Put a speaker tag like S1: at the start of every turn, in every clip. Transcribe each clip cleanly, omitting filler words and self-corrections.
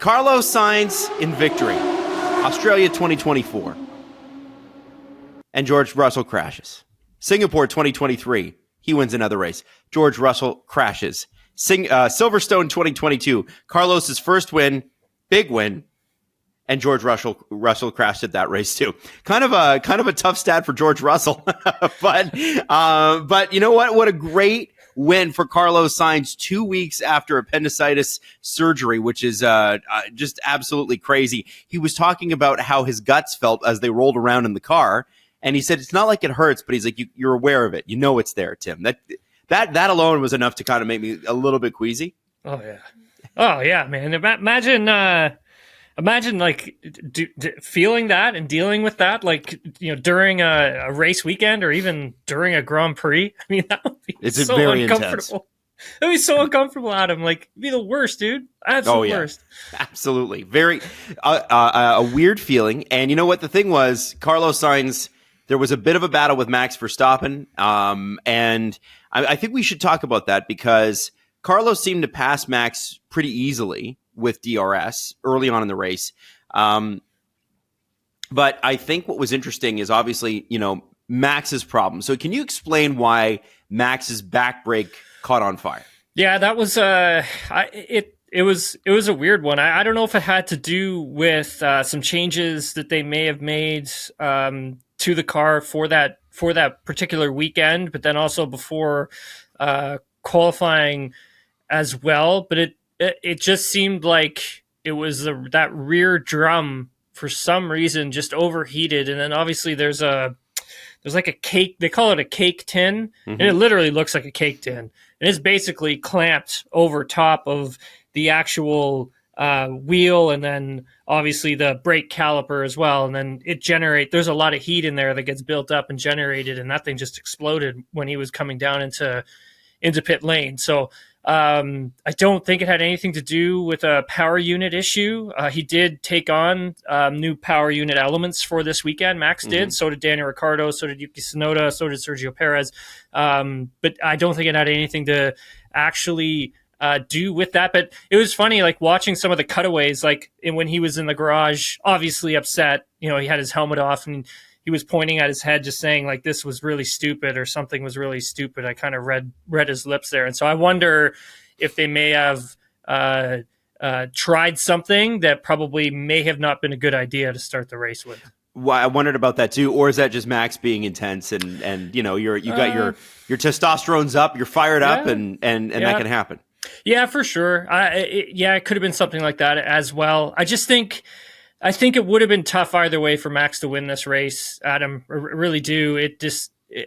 S1: Carlos Sainz in victory. Australia 2024. And George Russell crashes. Singapore 2023. He wins another race. George Russell crashes. Silverstone 2022. Carlos's first win, big win, and George Russell crashed at that race too. Kind of a tough stat for George Russell, but you know what? What a great win for Carlos Sainz 2 weeks after appendicitis surgery, which is just absolutely crazy. He was talking about how his guts felt as they rolled around in the car, and he said it's not like it hurts, but he's like, you're aware of it. You know it's there, Tim. That alone was enough to kind of make me a little bit queasy.
S2: Oh yeah, man. Imagine like feeling that and dealing with that, like, you know, during a race weekend or even during a Grand Prix. I mean, that would be so
S1: very
S2: uncomfortable. It would be so uncomfortable, Adam. Like, it'd be the worst, dude. Absolute worst. Absolutely.
S1: Very a weird feeling. And you know what? The thing was, Carlos Sainz, there was a bit of a battle with Max Verstappen. And I think we should talk about that because Carlos seemed to pass Max pretty easily with DRS early on in the race. But I think what was interesting is obviously, you know, Max's problem. So can you explain why Max's back brake caught on fire?
S2: Yeah, that was it was a weird one. I don't know if it had to do with some changes that they may have made to the car for that particular weekend, but then also before qualifying as well. But it just seemed like it was that rear drum for some reason just overheated, and then obviously there's like a cake. They call it a cake tin, and it literally looks like a cake tin, and it's basically clamped over top of the actual wheel, and then obviously the brake caliper as well. And then there's a lot of heat in there that gets built up and generated, and that thing just exploded when he was coming down into pit lane. So I don't think it had anything to do with a power unit issue. He did take on new power unit elements for this weekend. Max did. So did Daniel Ricciardo. So did Yuki Tsunoda. So did Sergio Perez. But I don't think it had anything to actually do with that. But it was funny, like watching some of the cutaways, like when he was in the garage, obviously upset. You know, he had his helmet off and he was pointing at his head, just saying like, this was really stupid or something was really stupid. I kind of read his lips there. And so I wonder if they may have tried something that probably may have not been a good idea to start the race with.
S1: Well, I wondered about that too. Or is that just Max being intense and you know, you got your testosterone's up, you're fired up and that can happen.
S2: Yeah, for sure. It could have been something like that as well. I think it would have been tough either way for Max to win this race, Adam. I really do.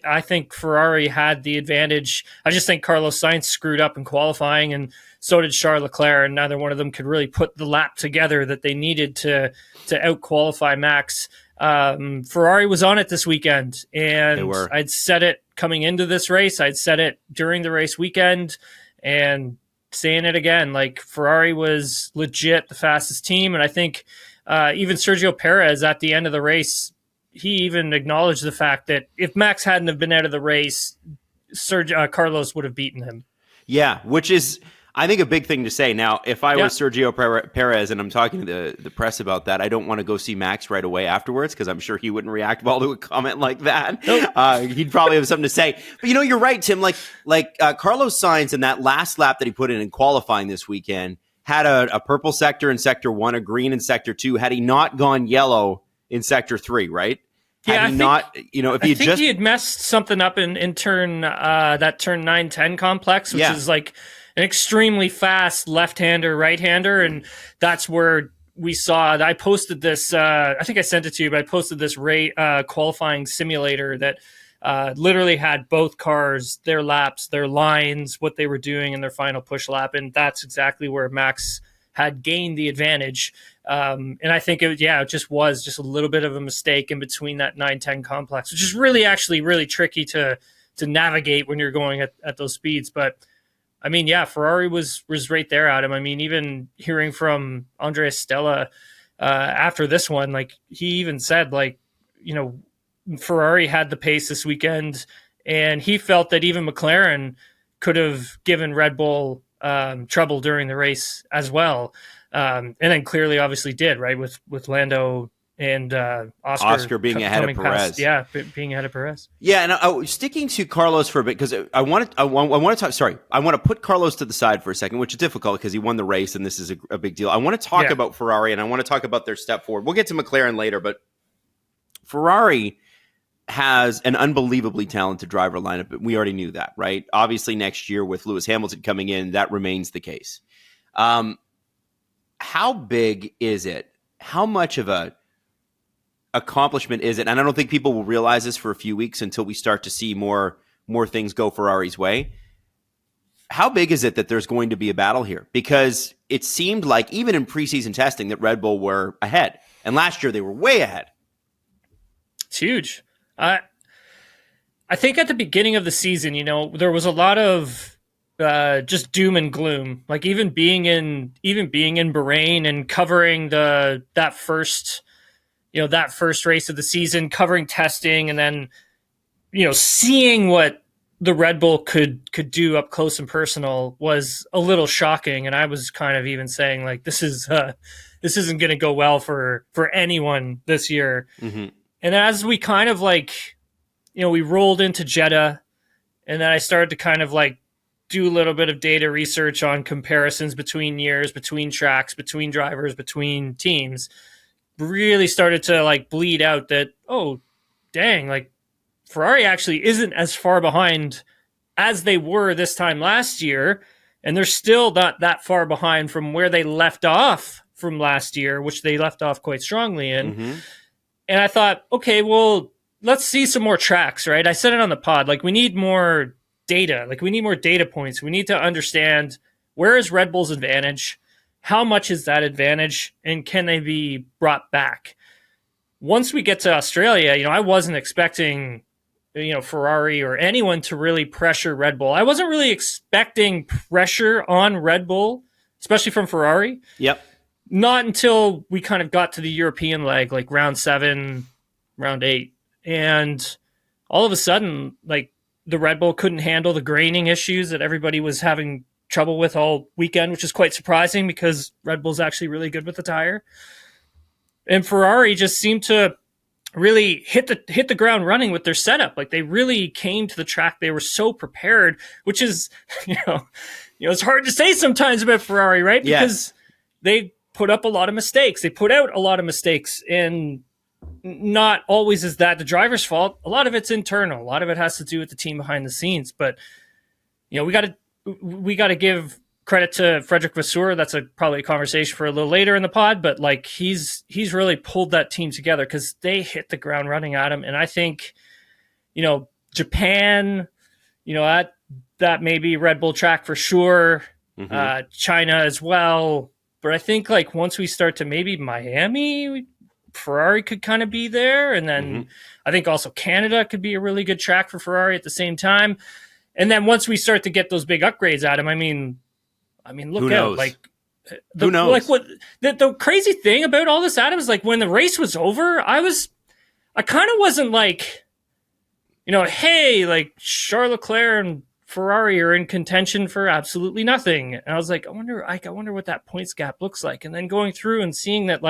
S2: I think Ferrari had the advantage. I just think Carlos Sainz screwed up in qualifying, and so did Charles Leclerc, and neither one of them could really put the lap together that they needed to out-qualify Max. Ferrari was on it this weekend, and I'd said it coming into this race. I'd said it during the race weekend, and saying it again. Like, Ferrari was legit the fastest team, and I think even Sergio Perez at the end of the race, he even acknowledged the fact that if Max hadn't have been out of the race, Carlos would have beaten him.
S1: Yeah, which is, I think, a big thing to say. Now, if I was Sergio Perez and I'm talking to the press about that, I don't want to go see Max right away afterwards because I'm sure he wouldn't react well to a comment like that. Nope. He'd probably have something to say. But, you know, you're right, Tim. Like Carlos Sainz in that last lap that he put in qualifying this weekend had a purple sector in Sector 1, a green in Sector 2. Had he not gone yellow in Sector 3, right?
S2: If he had messed something up in turn that turn 9-10 complex, which is like an extremely fast left-hander, right-hander, and that's where we saw. I posted this. I think I sent it to you, but I posted this qualifying simulator that literally had both cars, their laps, their lines, what they were doing in their final push lap, and that's exactly where Max had gained the advantage. And I think it just was just a little bit of a mistake in between that 9-10 complex, which is really tricky to navigate when you're going at those speeds. But I mean, Ferrari was right there, Adam. I mean, even hearing from Andrea Stella after this one, like he even said, like, you know, Ferrari had the pace this weekend, and he felt that even McLaren could have given Red Bull trouble during the race as well. And then clearly, obviously, did, right, with Lando and
S1: Oscar being ahead of Perez.
S2: Being ahead of Perez.
S1: Yeah, and sticking to Carlos for a bit, because I want to talk. Sorry, I want to put Carlos to the side for a second, which is difficult because he won the race, and this is a big deal. I want to talk about Ferrari, and I want to talk about their step forward. We'll get to McLaren later, but Ferrari has an unbelievably talented driver lineup. We already knew that, right? Obviously, next year with Lewis Hamilton coming in, that remains the case. How big is it? How much of a accomplishment is it? And I don't think people will realize this for a few weeks until we start to see more things go Ferrari's way. How big is it that there's going to be a battle here? Because it seemed like even in preseason testing that Red Bull were ahead. And last year they were way ahead.
S2: It's huge. I think at the beginning of the season, there was a lot of just doom and gloom. Like even being in Bahrain and covering that first race of the season, covering testing, and then seeing what the Red Bull could do up close and personal was a little shocking. And I was kind of even saying like this isn't going to go well for anyone this year. Mm-hmm. And as we kind of we rolled into Jeddah, and then I started to kind of do a little bit of data research on comparisons between years, between tracks, between drivers, between teams. Really started to bleed out that, oh, dang, Ferrari actually isn't as far behind as they were this time last year. And they're still not that far behind from where they left off from last year, which they left off quite strongly in. Mm-hmm. And I thought, okay, well, let's see some more tracks, right? I said it on the pod, we need more data. We need more data points. We need to understand where is Red Bull's advantage? How much is that advantage? And can they be brought back? Once we get to Australia, I wasn't expecting, Ferrari or anyone to really pressure Red Bull. I wasn't really expecting pressure on Red Bull, especially from Ferrari.
S1: Yep.
S2: Not until we kind of got to the European leg, round 7, round 8. And all of a sudden, the Red Bull couldn't handle the graining issues that everybody was having trouble with all weekend, which is quite surprising because Red Bull's actually really good with the tire. And Ferrari just seemed to really hit the ground running with their setup. They really came to the track. They were so prepared, which is, it's hard to say sometimes about Ferrari, right? Because they put up a lot of mistakes. They put out a lot of mistakes, and not always is that the driver's fault. A lot of it's internal. A lot of it has to do with the team behind the scenes. But we got to give credit to Frederick Vasseur. That's probably a conversation for a little later in the pod. But he's really pulled that team together because they hit the ground running at him. And I think Japan, that may be Red Bull track for sure. Mm-hmm. China as well. But I think once we start to maybe Miami, Ferrari could kind of be there. And then I think also Canada could be a really good track for Ferrari at the same time. And then once we start to get those big upgrades at him, I mean, look out. Who knows? The crazy thing about all this, Adam, is when the race was over, I kind of wasn't hey, Charles Leclerc and Ferrari are in contention for absolutely nothing. And I was I wonder what that points gap looks like. And then going through and seeing that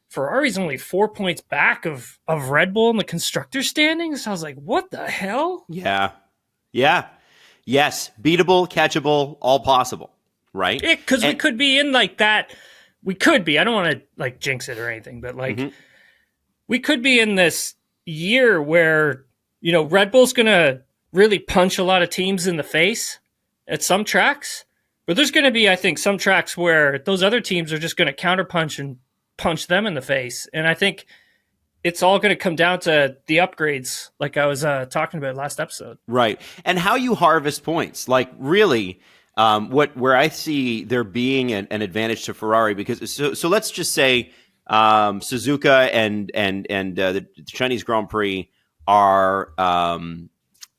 S2: Ferrari's only 4 points back of Red Bull in the constructor standings. I was what the hell?
S1: Yeah. Yes. Beatable, catchable, all possible. Right?
S2: Because we could be in that. We could be. I don't want to jinx it or anything, but we could be in this year where, Red Bull's going to really punch a lot of teams in the face at some tracks. But there's going to be, I think, some tracks where those other teams are just going to counterpunch and punch them in the face. And I think it's all going to come down to the upgrades, like I was talking about last episode.
S1: Right. And how you harvest points. Really, where I see there being an advantage to Ferrari, because so let's just say Suzuka and the Chinese Grand Prix are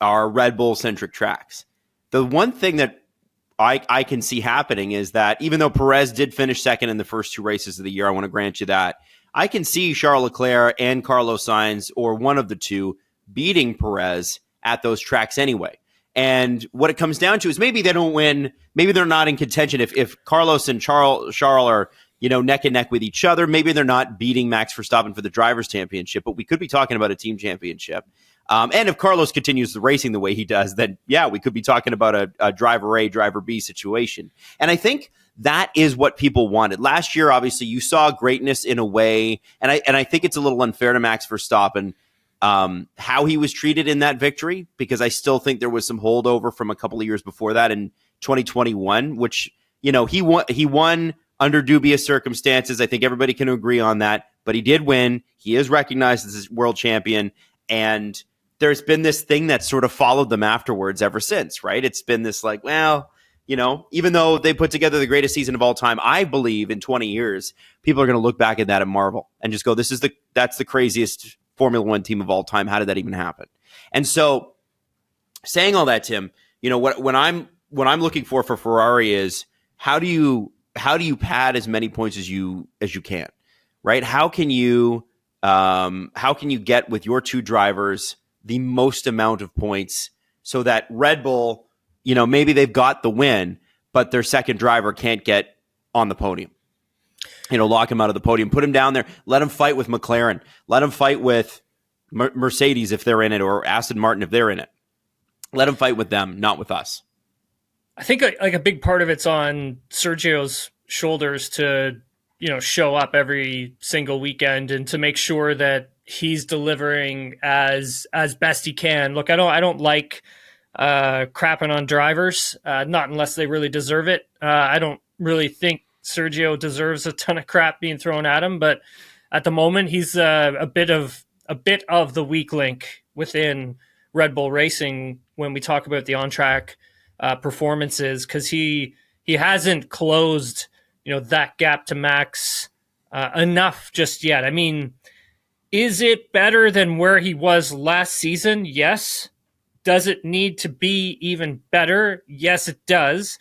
S1: Red Bull centric tracks. The one thing that I can see happening is that even though Perez did finish second in the first 2 races of the year, I want to grant you that, I can see Charles Leclerc and Carlos Sainz, or one of the two, beating Perez at those tracks anyway. And what it comes down to is maybe they don't win. Maybe they're not in contention. If Carlos and Charles are, neck and neck with each other, maybe they're not beating Max Verstappen for the Drivers' Championship, but we could be talking about a team championship. And if Carlos continues the racing the way he does, then we could be talking about a driver A, driver B situation. And I think that is what people wanted. Last year, obviously, you saw greatness in a way, and I think it's a little unfair to Max Verstappen how he was treated in that victory, because I still think there was some holdover from a couple of years before that in 2021, which, he won under dubious circumstances. I think everybody can agree on that, but he did win. He is recognized as a world champion, and there's been this thing that sort of followed them afterwards ever since, right? It's been this like, even though they put together the greatest season of all time, I believe in 20 years, people are going to look back at that and marvel and just go, that's the craziest Formula One team of all time. How did that even happen? And so saying all that, Tim, what I'm looking for Ferrari is how do you pad as many points as you can, right? How can you get with your two drivers the most amount of points so that Red Bull, maybe they've got the win, but their second driver can't get on the podium. Lock him out of the podium, put him down there, let him fight with McLaren, let him fight with Mercedes if they're in it, or Aston Martin if they're in it. Let him fight with them, not with us.
S2: I think like a big part of it's on Sergio's shoulders to, show up every single weekend and to make sure that he's delivering as best he can. Look, I don't like crapping on drivers, not unless they really deserve it. I don't really think Sergio deserves a ton of crap being thrown at him, but at the moment he's a bit of the weak link within Red Bull Racing when we talk about the on-track performances, because he hasn't closed that gap to Max enough just yet. I mean, is it better than where he was last season? Yes. Does it need to be even better? Yes, it does.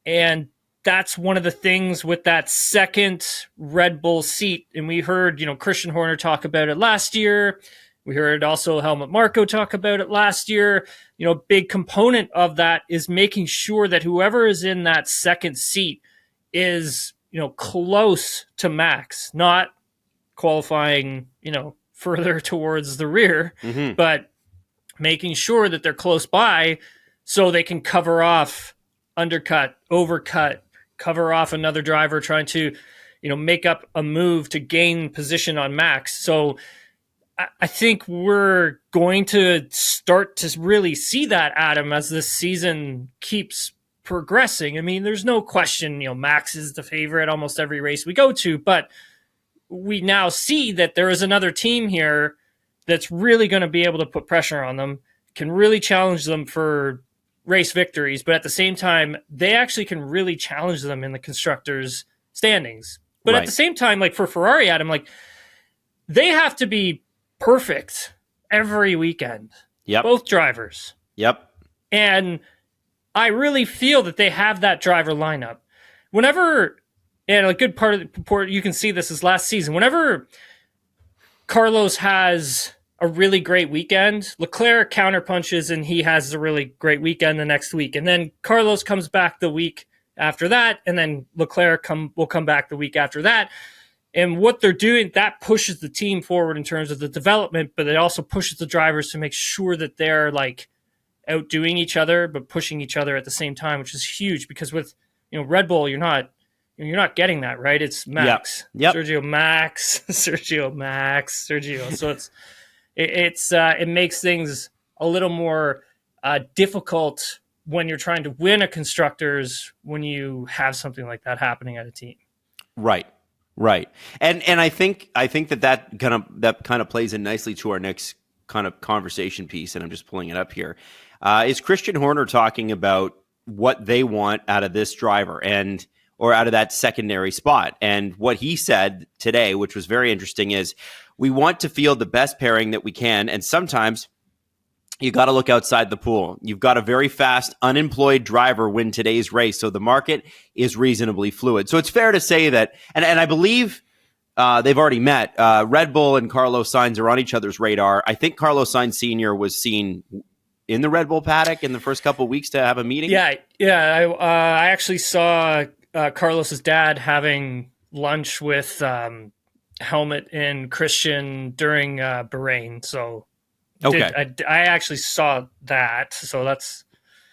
S2: And that's one of the things with that second Red Bull seat. And we heard, Christian Horner talk about it last year. We heard also Helmut Marko talk about it last year. A big component of that is making sure that whoever is in that second seat is, close to Max, not qualifying, further towards the rear, but making sure that they're close by so they can cover off, undercut, overcut, cover off another driver trying to, make up a move to gain position on Max. So I think we're going to start to really see that, Adam, as this season keeps progressing. I mean, there's no question, Max is the favorite almost every race we go to, but we now see that there is another team here that's really going to be able to put pressure on them, can really challenge them for race victories, but at the same time, they actually can really challenge them in the constructors' standings. But At the same time, like for Ferrari, Adam, like they have to be perfect every weekend.
S1: Yep.
S2: Both drivers.
S1: Yep.
S2: And I really feel that they have that driver lineup. Whenever, and a good part of the report, you can see this is last season, whenever Carlos has a really great weekend, Leclerc counterpunches and he has a really great weekend the next week. And then Carlos comes back the week after that, and then Leclerc will come back the week after that. And what they're doing, that pushes the team forward in terms of the development, but it also pushes the drivers to make sure that they're like outdoing each other, but pushing each other at the same time, which is huge because with, Red Bull, you're not getting that, right? It's Max,
S1: Yep.
S2: Sergio, Max, Sergio, Max, Sergio. So it makes things a little more difficult when you're trying to win a constructors when you have something like that happening at a team.
S1: Right. And I think that kind of plays in nicely to our next kind of conversation piece, and I'm just pulling it up here. Is Christian Horner talking about what they want out of this driver or out of that secondary spot? And what he said today, which was very interesting, is we want to field the best pairing that we can, and sometimes you got to look outside the pool. You've got a very fast, unemployed driver win today's race, so the market is reasonably fluid. So it's fair to say that, and I believe they've already met. Red Bull and Carlos Sainz are on each other's radar. I think Carlos Sainz Sr. was seen in the Red Bull paddock in the first couple of weeks to have a meeting?
S2: Yeah. I actually saw Carlos's dad having lunch with Helmut and Christian during Bahrain. So
S1: Okay.
S2: I actually saw that. So that's.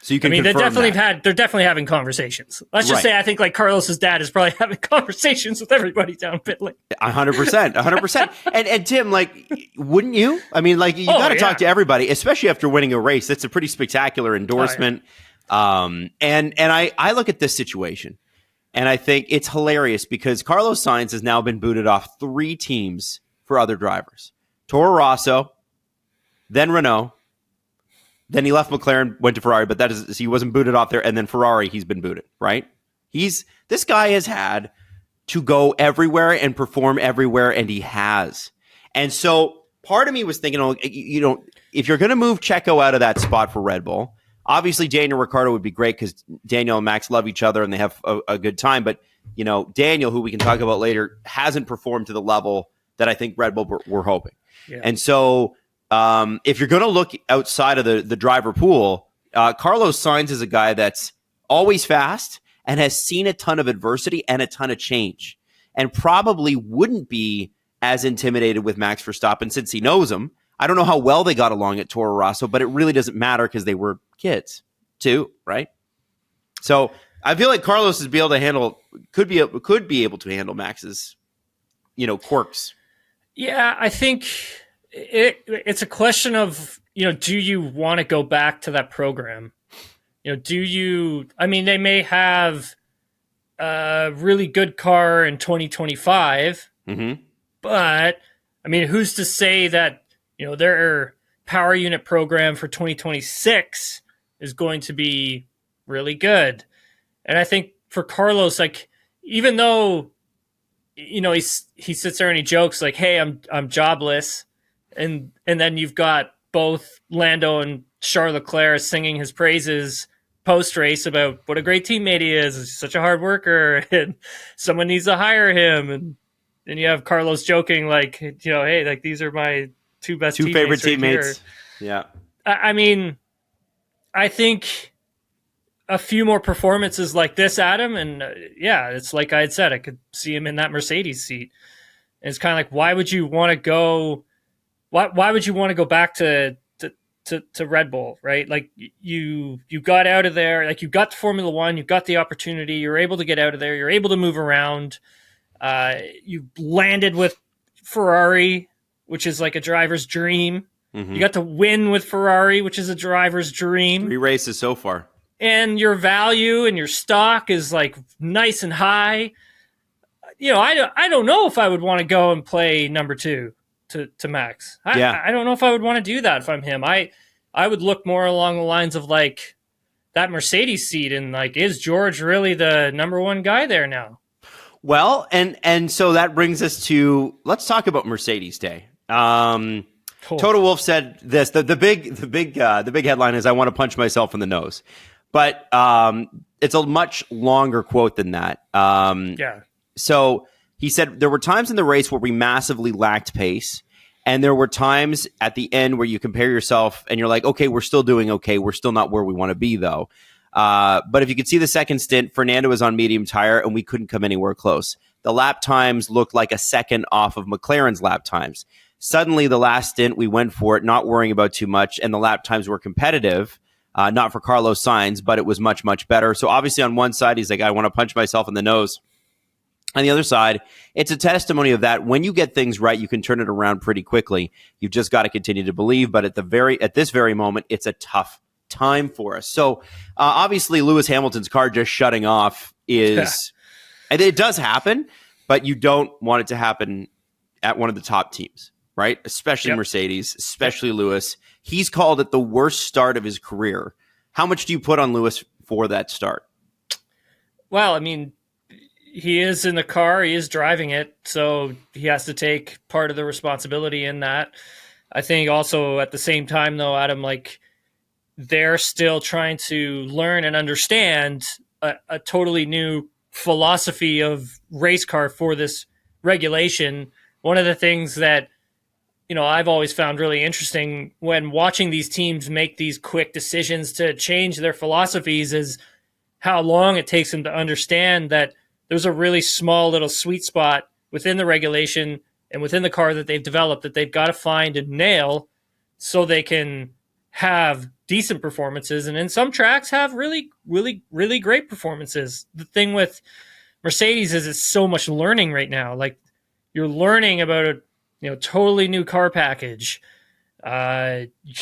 S1: So you can.
S2: They're
S1: confirm
S2: definitely having conversations. Let's just say I think like Carlos's dad is probably having conversations with everybody down pit lane.
S1: 100%. And Tim, like, wouldn't you? I mean, like, you got to talk to everybody, especially after winning a race. That's a pretty spectacular endorsement. And I look at this situation, and I think it's hilarious because Carlos Sainz has now been booted off 3 teams for other drivers: Toro Rosso, then Renault. Then he left McLaren, went to Ferrari, but he wasn't booted off there. And then Ferrari, he's been booted, right? This guy has had to go everywhere and perform everywhere, and he has. And so part of me was thinking, if you're going to move Checo out of that spot for Red Bull, obviously Daniel Ricciardo would be great because Daniel and Max love each other and they have a good time. But, Daniel, who we can talk about later, hasn't performed to the level that I think Red Bull were hoping. Yeah. And so if you're going to look outside of the driver pool, Carlos Sainz is a guy that's always fast and has seen a ton of adversity and a ton of change, and probably wouldn't be as intimidated with Max Verstappen since he knows him. I don't know how well they got along at Toro Rosso, but it really doesn't matter because they were kids too, right? So I feel like Carlos could be able to handle Max's, quirks. Yeah,
S2: I think it's a question of, do you want to go back to that program? They may have a really good car in 2025, but who's to say that, their power unit program for 2026 is going to be really good? And I think for Carlos, like, even though, he sits there and he jokes like, hey, I'm jobless. And then you've got both Lando and Charles Leclerc singing his praises post-race about what a great teammate he is. He's such a hard worker, and someone needs to hire him. And then you have Carlos joking like, hey, like, these are my two
S1: favorite teammates. Yeah.
S2: I think a few more performances like this, Adam, and it's like I had said, I could see him in that Mercedes seat. And it's kind of like, why would you want to go? Why would you want to go back to Red Bull, right? Like, you got out of there, like, you got to Formula One, you got the opportunity, you're able to get out of there, you're able to move around. You landed with Ferrari, which is like a driver's dream. Mm-hmm. You got to win with Ferrari, which is a driver's dream.
S1: 3 races so far.
S2: And your value and your stock is like nice and high. I don't know if I would want to go and play number 2 to Max. I don't know if I would want to do that if I'm him. I would look more along the lines of like that Mercedes seat and like, is George really the number 1 guy there now?
S1: Well, and so that brings us to, let's talk about Mercedes Day. Toto Wolff said this. The big headline is, I want to punch myself in the nose, but it's a much longer quote than that. So he said there were times in the race where we massively lacked pace, and there were times at the end where you compare yourself and you're like, okay, we're still doing okay. We're still not where we want to be, though. But if you could see the second stint, Fernando was on medium tire and we couldn't come anywhere close. The lap times looked like a second off of McLaren's lap times. Suddenly, the last stint, we went for it, not worrying about too much, and the lap times were competitive. Not for Carlos Sainz, but it was much, much better. So obviously on one side, he's like, I want to punch myself in the nose. On the other side, it's a testimony of that. When you get things right, you can turn it around pretty quickly. You've just got to continue to believe. But at this very moment, it's a tough time for us. So obviously, Lewis Hamilton's car just shutting off is, and it does happen, but you don't want it to happen at one of the top teams, right? Especially Mercedes, especially Lewis. He's called it the worst start of his career. How much do you put on Lewis for that start?
S2: Well, I mean, he is in the car, he is driving it, so he has to take part of the responsibility in that. I think also at the same time, though, Adam, like, they're still trying to learn and understand a totally new philosophy of race car for this regulation. One of the things that I've always found really interesting when watching these teams make these quick decisions to change their philosophies is how long it takes them to understand that there's a really small little sweet spot within the regulation and within the car that they've developed that they've got to find and nail so they can have decent performances, and in some tracks have really, really, really great performances. The thing with Mercedes is it's so much learning right now. Like, you're learning about a totally new car package.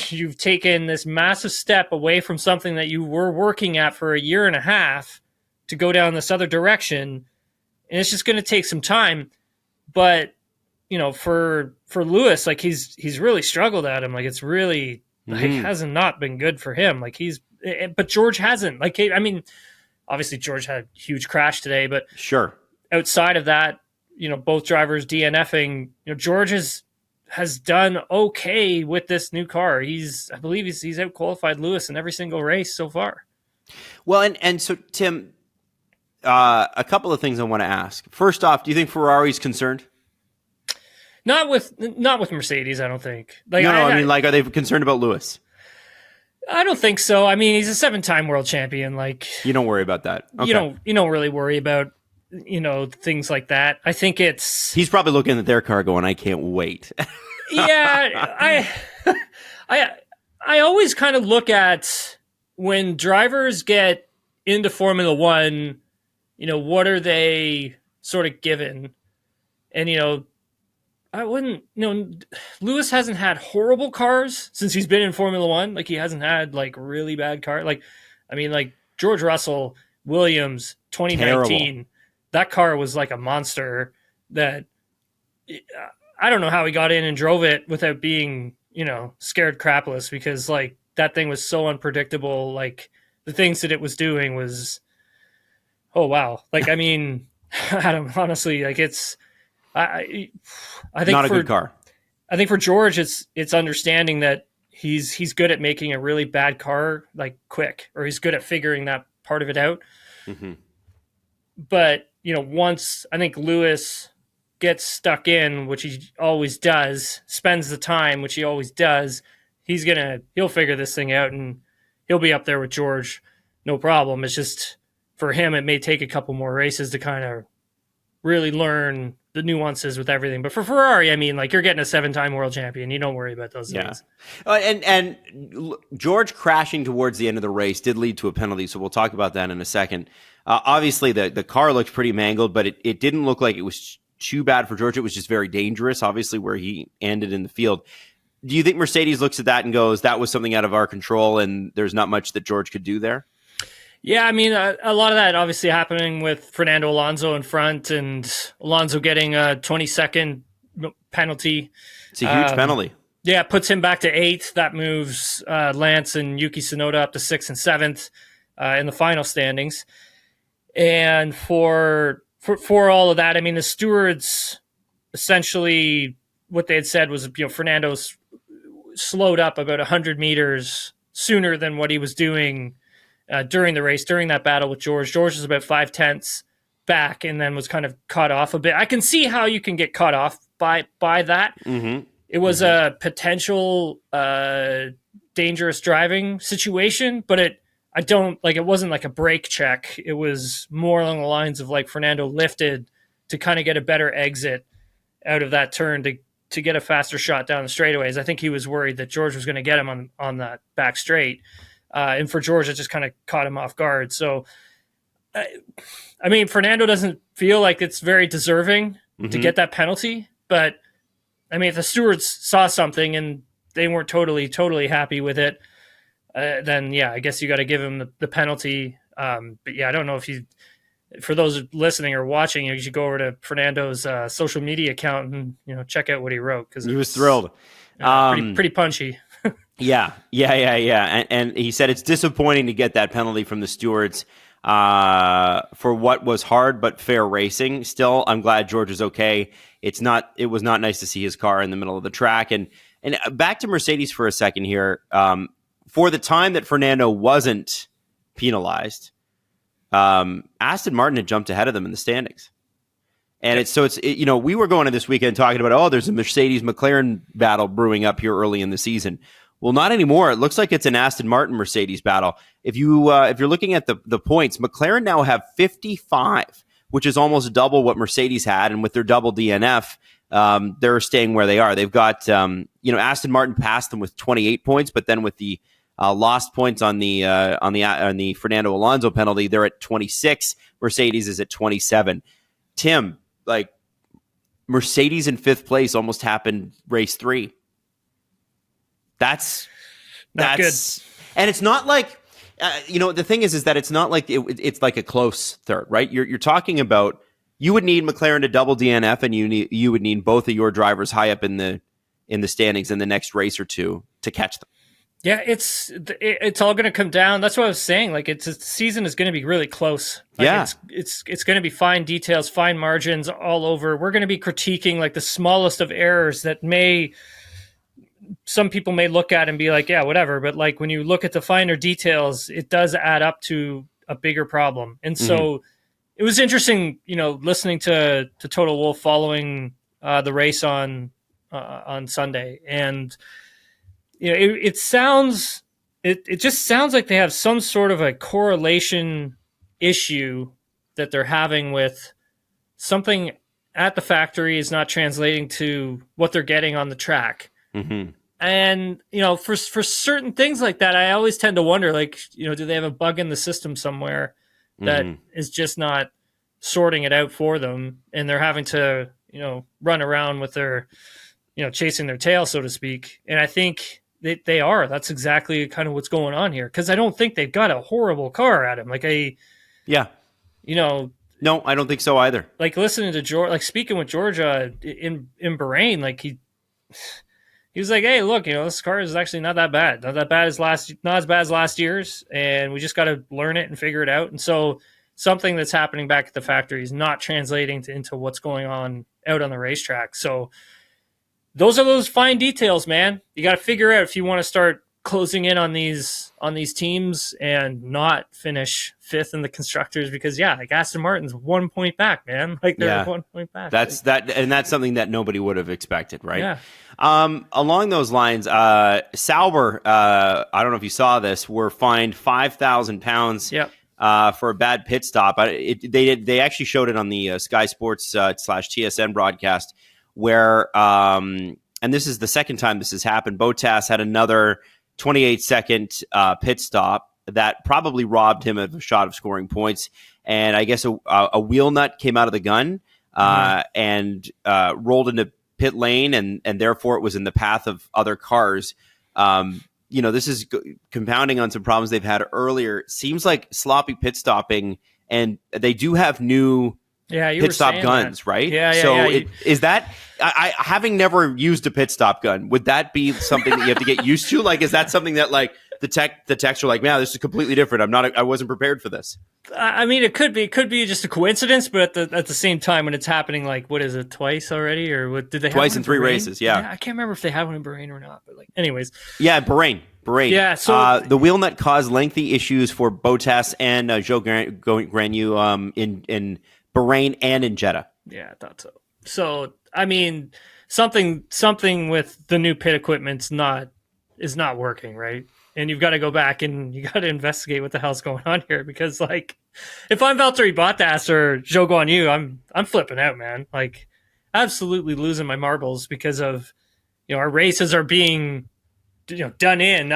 S2: You've taken this massive step away from something that you were working at for a year and a half to go down this other direction, and it's just going to take some time. But for Lewis, like he's really struggled at him. Like, it's really hasn't not been good for him. Like, but George hasn't. Like, I mean, obviously George had a huge crash today, but
S1: sure,
S2: outside of that, both drivers DNFing. George has done okay with this new car. I believe he's out qualified Lewis in every single race so far.
S1: Well, and so Tim, a couple of things I want to ask. First off, do you think Ferrari's concerned?
S2: Not with Mercedes, I don't think. Like,
S1: no, I mean, like, are they concerned about Lewis?
S2: I don't think so. I mean, he's a 7-time world champion. Like,
S1: you don't worry about that. Okay.
S2: You don't really worry about things like that. I think
S1: he's probably looking at their car going, I can't wait.
S2: Yeah, I always kind of look at when drivers get into Formula One, what are they sort of given? And I wouldn't, Lewis hasn't had horrible cars since he's been in Formula One. Like, he hasn't had like really bad car. Like, I mean, like George Russell, Williams, 2019, terrible. That car was like a monster that I don't know how he got in and drove it without being, scared crapless, because like that thing was so unpredictable. Like, the things that it was doing was, oh, wow. Like, I mean, Adam, honestly, like I think
S1: not a good car.
S2: I think for George, it's understanding that he's good at making a really bad car like quick, or he's good at figuring that part of it out. Mm-hmm. But once I think Lewis gets stuck in, which he always does, spends the time, which he always does, he'll figure this thing out and he'll be up there with George, no problem. It's just for him, it may take a couple more races to kind of really learn the nuances with everything. But for Ferrari, I mean, like, you're getting a 7-time world champion. You don't worry about those things.
S1: And George crashing towards the end of the race did lead to a penalty, so we'll talk about that in a second. Obviously, the car looked pretty mangled, but it didn't look like it was too bad for George. It was just very dangerous, obviously, where he ended in the field. Do you think Mercedes looks at that and goes, that was something out of our control and there's not much that George could do there?
S2: Yeah, I mean, a lot of that obviously happening with Fernando Alonso in front, and Alonso getting a 20-second penalty.
S1: It's a huge penalty.
S2: Yeah, it puts him back to 8th. That moves Lance and Yuki Tsunoda up to 6th and 7th in the final standings. And for all of that, I mean, the stewards essentially, what they had said was, Fernando's slowed up about 100 meters sooner than what he was doing during the race, during that battle with George. George was about 5/10 back and then was kind of caught off a bit. I can see how you can get caught off by that. Mm-hmm. It was a potential dangerous driving situation, but it wasn't like a brake check. It was more along the lines of like Fernando lifted to kind of get a better exit out of that turn to get a faster shot down the straightaways. I think he was worried that George was going to get him on that back straight. And for George, it just kind of caught him off guard. So, I mean, Fernando doesn't feel like it's very deserving to get that penalty. But, I mean, if the stewards saw something and they weren't totally happy with it, then, yeah, I guess you got to give him the penalty. But, yeah, I don't know if for those listening or watching, you should go over to Fernando's social media account and, check out what he wrote. Because
S1: he was thrilled.
S2: Pretty punchy.
S1: Yeah. And he said it's disappointing to get that penalty from the stewards for what was hard but fair racing. Still, I'm glad George is okay. It was not nice to see his car in the middle of the track. And back to Mercedes for a second here. For the time that Fernando wasn't penalized, Aston Martin had jumped ahead of them in the standings. And we were going to this weekend talking about, there's a Mercedes McLaren battle brewing up here early in the season. Well, not anymore. It looks like it's an Aston Martin Mercedes battle. If you're looking at the points, McLaren now have 55, which is almost double what Mercedes had, and with their double DNF, they're staying where they are. They've got Aston Martin passed them with 28 points, but then with the lost points on the Fernando Alonso penalty, they're at 26. Mercedes is at 27. Tim, like, Mercedes in 5th place almost happened race 3. That's
S2: good.
S1: And it's not like the thing is that it's not like it's like a close third, right? You're talking about, you would need McLaren to double DNF, and you would need both of your drivers high up in the standings in the next race or two to catch them.
S2: Yeah, it's all going to come down. That's what I was saying. Like, the season is going to be really close. Like,
S1: yeah,
S2: it's going to be fine details, fine margins all over. We're going to be critiquing like the smallest of errors that some people may look at and be like, yeah, whatever. But like, when you look at the finer details, it does add up to a bigger problem. And so it was interesting, listening to Total Wolff following the race on Sunday, and it just sounds like they have some sort of a correlation issue that they're having with something at the factory is not translating to what they're getting on the track.
S1: Mm-hmm.
S2: And, for certain things like that, I always tend to wonder, like, do they have a bug in the system somewhere that is just not sorting it out for them, and they're having to, run around with their, chasing their tail, so to speak. And I think they are. That's exactly kind of what's going on here, because I don't think they've got a horrible car, Adam. Like,
S1: no, I don't think so either.
S2: Like, listening to George, like, speaking with Georgia in Bahrain, like, he was like, hey, look, this car is actually not that bad. Not as bad as last year's, and we just got to learn it and figure it out. And so something that's happening back at the factory is not translating into what's going on out on the racetrack. So those are those fine details, man. You got to figure out if you want to start closing in on these teams and not finish 5th in the constructors, because like Aston Martin's 1 point back, man. Like, they're 1 point back.
S1: That's something that nobody would have expected, right?
S2: Yeah.
S1: Along those lines, Sauber, I don't know if you saw this, were fined £5,000 for a bad pit stop. They actually showed it on the Sky Sports / TSN broadcast, where and this is the second time this has happened. Bottas had another 28-second pit stop that probably robbed him of a shot of scoring points. And I guess a wheel nut came out of the gun and rolled into pit lane, and therefore it was in the path of other cars. This is compounding on some problems they've had earlier. Seems like sloppy pit stopping, and they do have new pit stop guns, right? Is that, I having never used a pit stop gun, would that be something that you have to get used to? Like, is that something that, like, the techs are like, man, this is completely different. I wasn't prepared for this.
S2: I mean, it could be just a coincidence, but at the same time, when it's happening, like, what is it, twice already, or what did they have
S1: twice in 3 races? Yeah,
S2: I can't remember if they had one in Bahrain or not, but, like, anyways,
S1: Bahrain.
S2: Yeah, so
S1: the wheel nut caused lengthy issues for Bottas and Joe Granu in Bahrain and in Jeddah.
S2: Yeah, I thought so. So, I mean, something with the new pit equipment's is not working, right? And you've got to go back and you got to investigate what the hell's going on here, because, like, if I'm Valtteri Bottas or Zhou Guanyu, I'm flipping out, man. Like, absolutely losing my marbles because of, our races are being, done in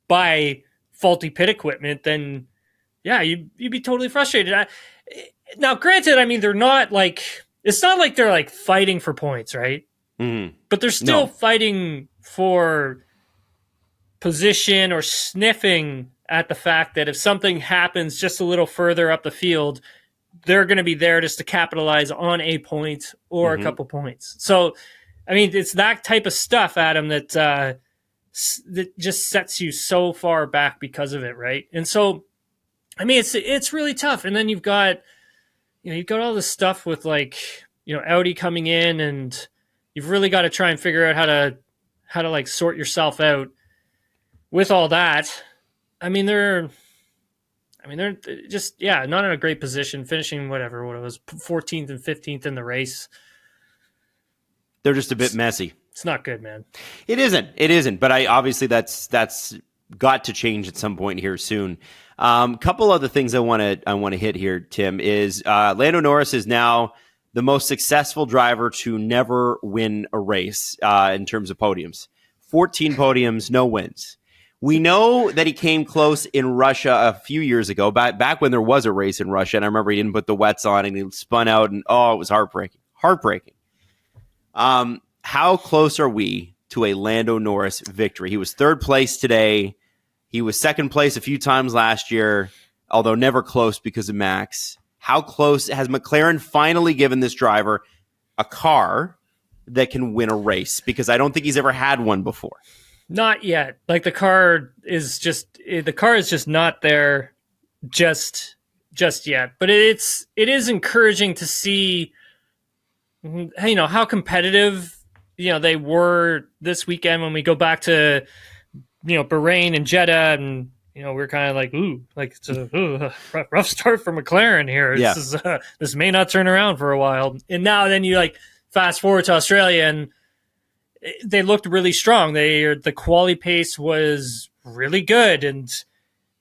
S2: by faulty pit equipment. Then, you'd be totally frustrated. Now, granted, I mean, they're not like, it's not like they're like fighting for points, right?
S1: Mm-hmm.
S2: But they're still fighting for position or sniffing at the fact that if something happens just a little further up the field, they're going to be there just to capitalize on a point or a couple points. So, I mean, it's that type of stuff, Adam, that just sets you so far back because of it, right? And so, I mean, it's really tough. And then you've got all this stuff with, like, Audi coming in, and you've really got to try and figure out how to like sort yourself out with all that. I mean, I mean, they're just, not in a great position, finishing what it was, 14th and 15th in the race.
S1: They're just a bit messy.
S2: It's not good, man.
S1: It isn't. But obviously that's got to change at some point here soon. Couple other things I want to hit here, Tim, is Lando Norris is now the most successful driver to never win a race in terms of podiums. 14 podiums, no wins. We know that he came close in Russia a few years ago, back when there was a race in Russia, and I remember he didn't put the wets on and he spun out, and it was heartbreaking. How close are we to a Lando Norris victory? He was third place today. He was second place a few times last year, although never close because of Max. How close has McLaren finally given this driver a car that can win a race? Because I don't think he's ever had one before.
S2: Not yet. Like the car is just not there just yet. But it is encouraging to see, how competitive, they were this weekend when we go back to, Bahrain and Jeddah, and we're kind of like, it's a rough start for McLaren here.
S1: Yeah.
S2: This may not turn around for a while. And now then you fast forward to Australia, and they looked really strong. The quali pace was really good, and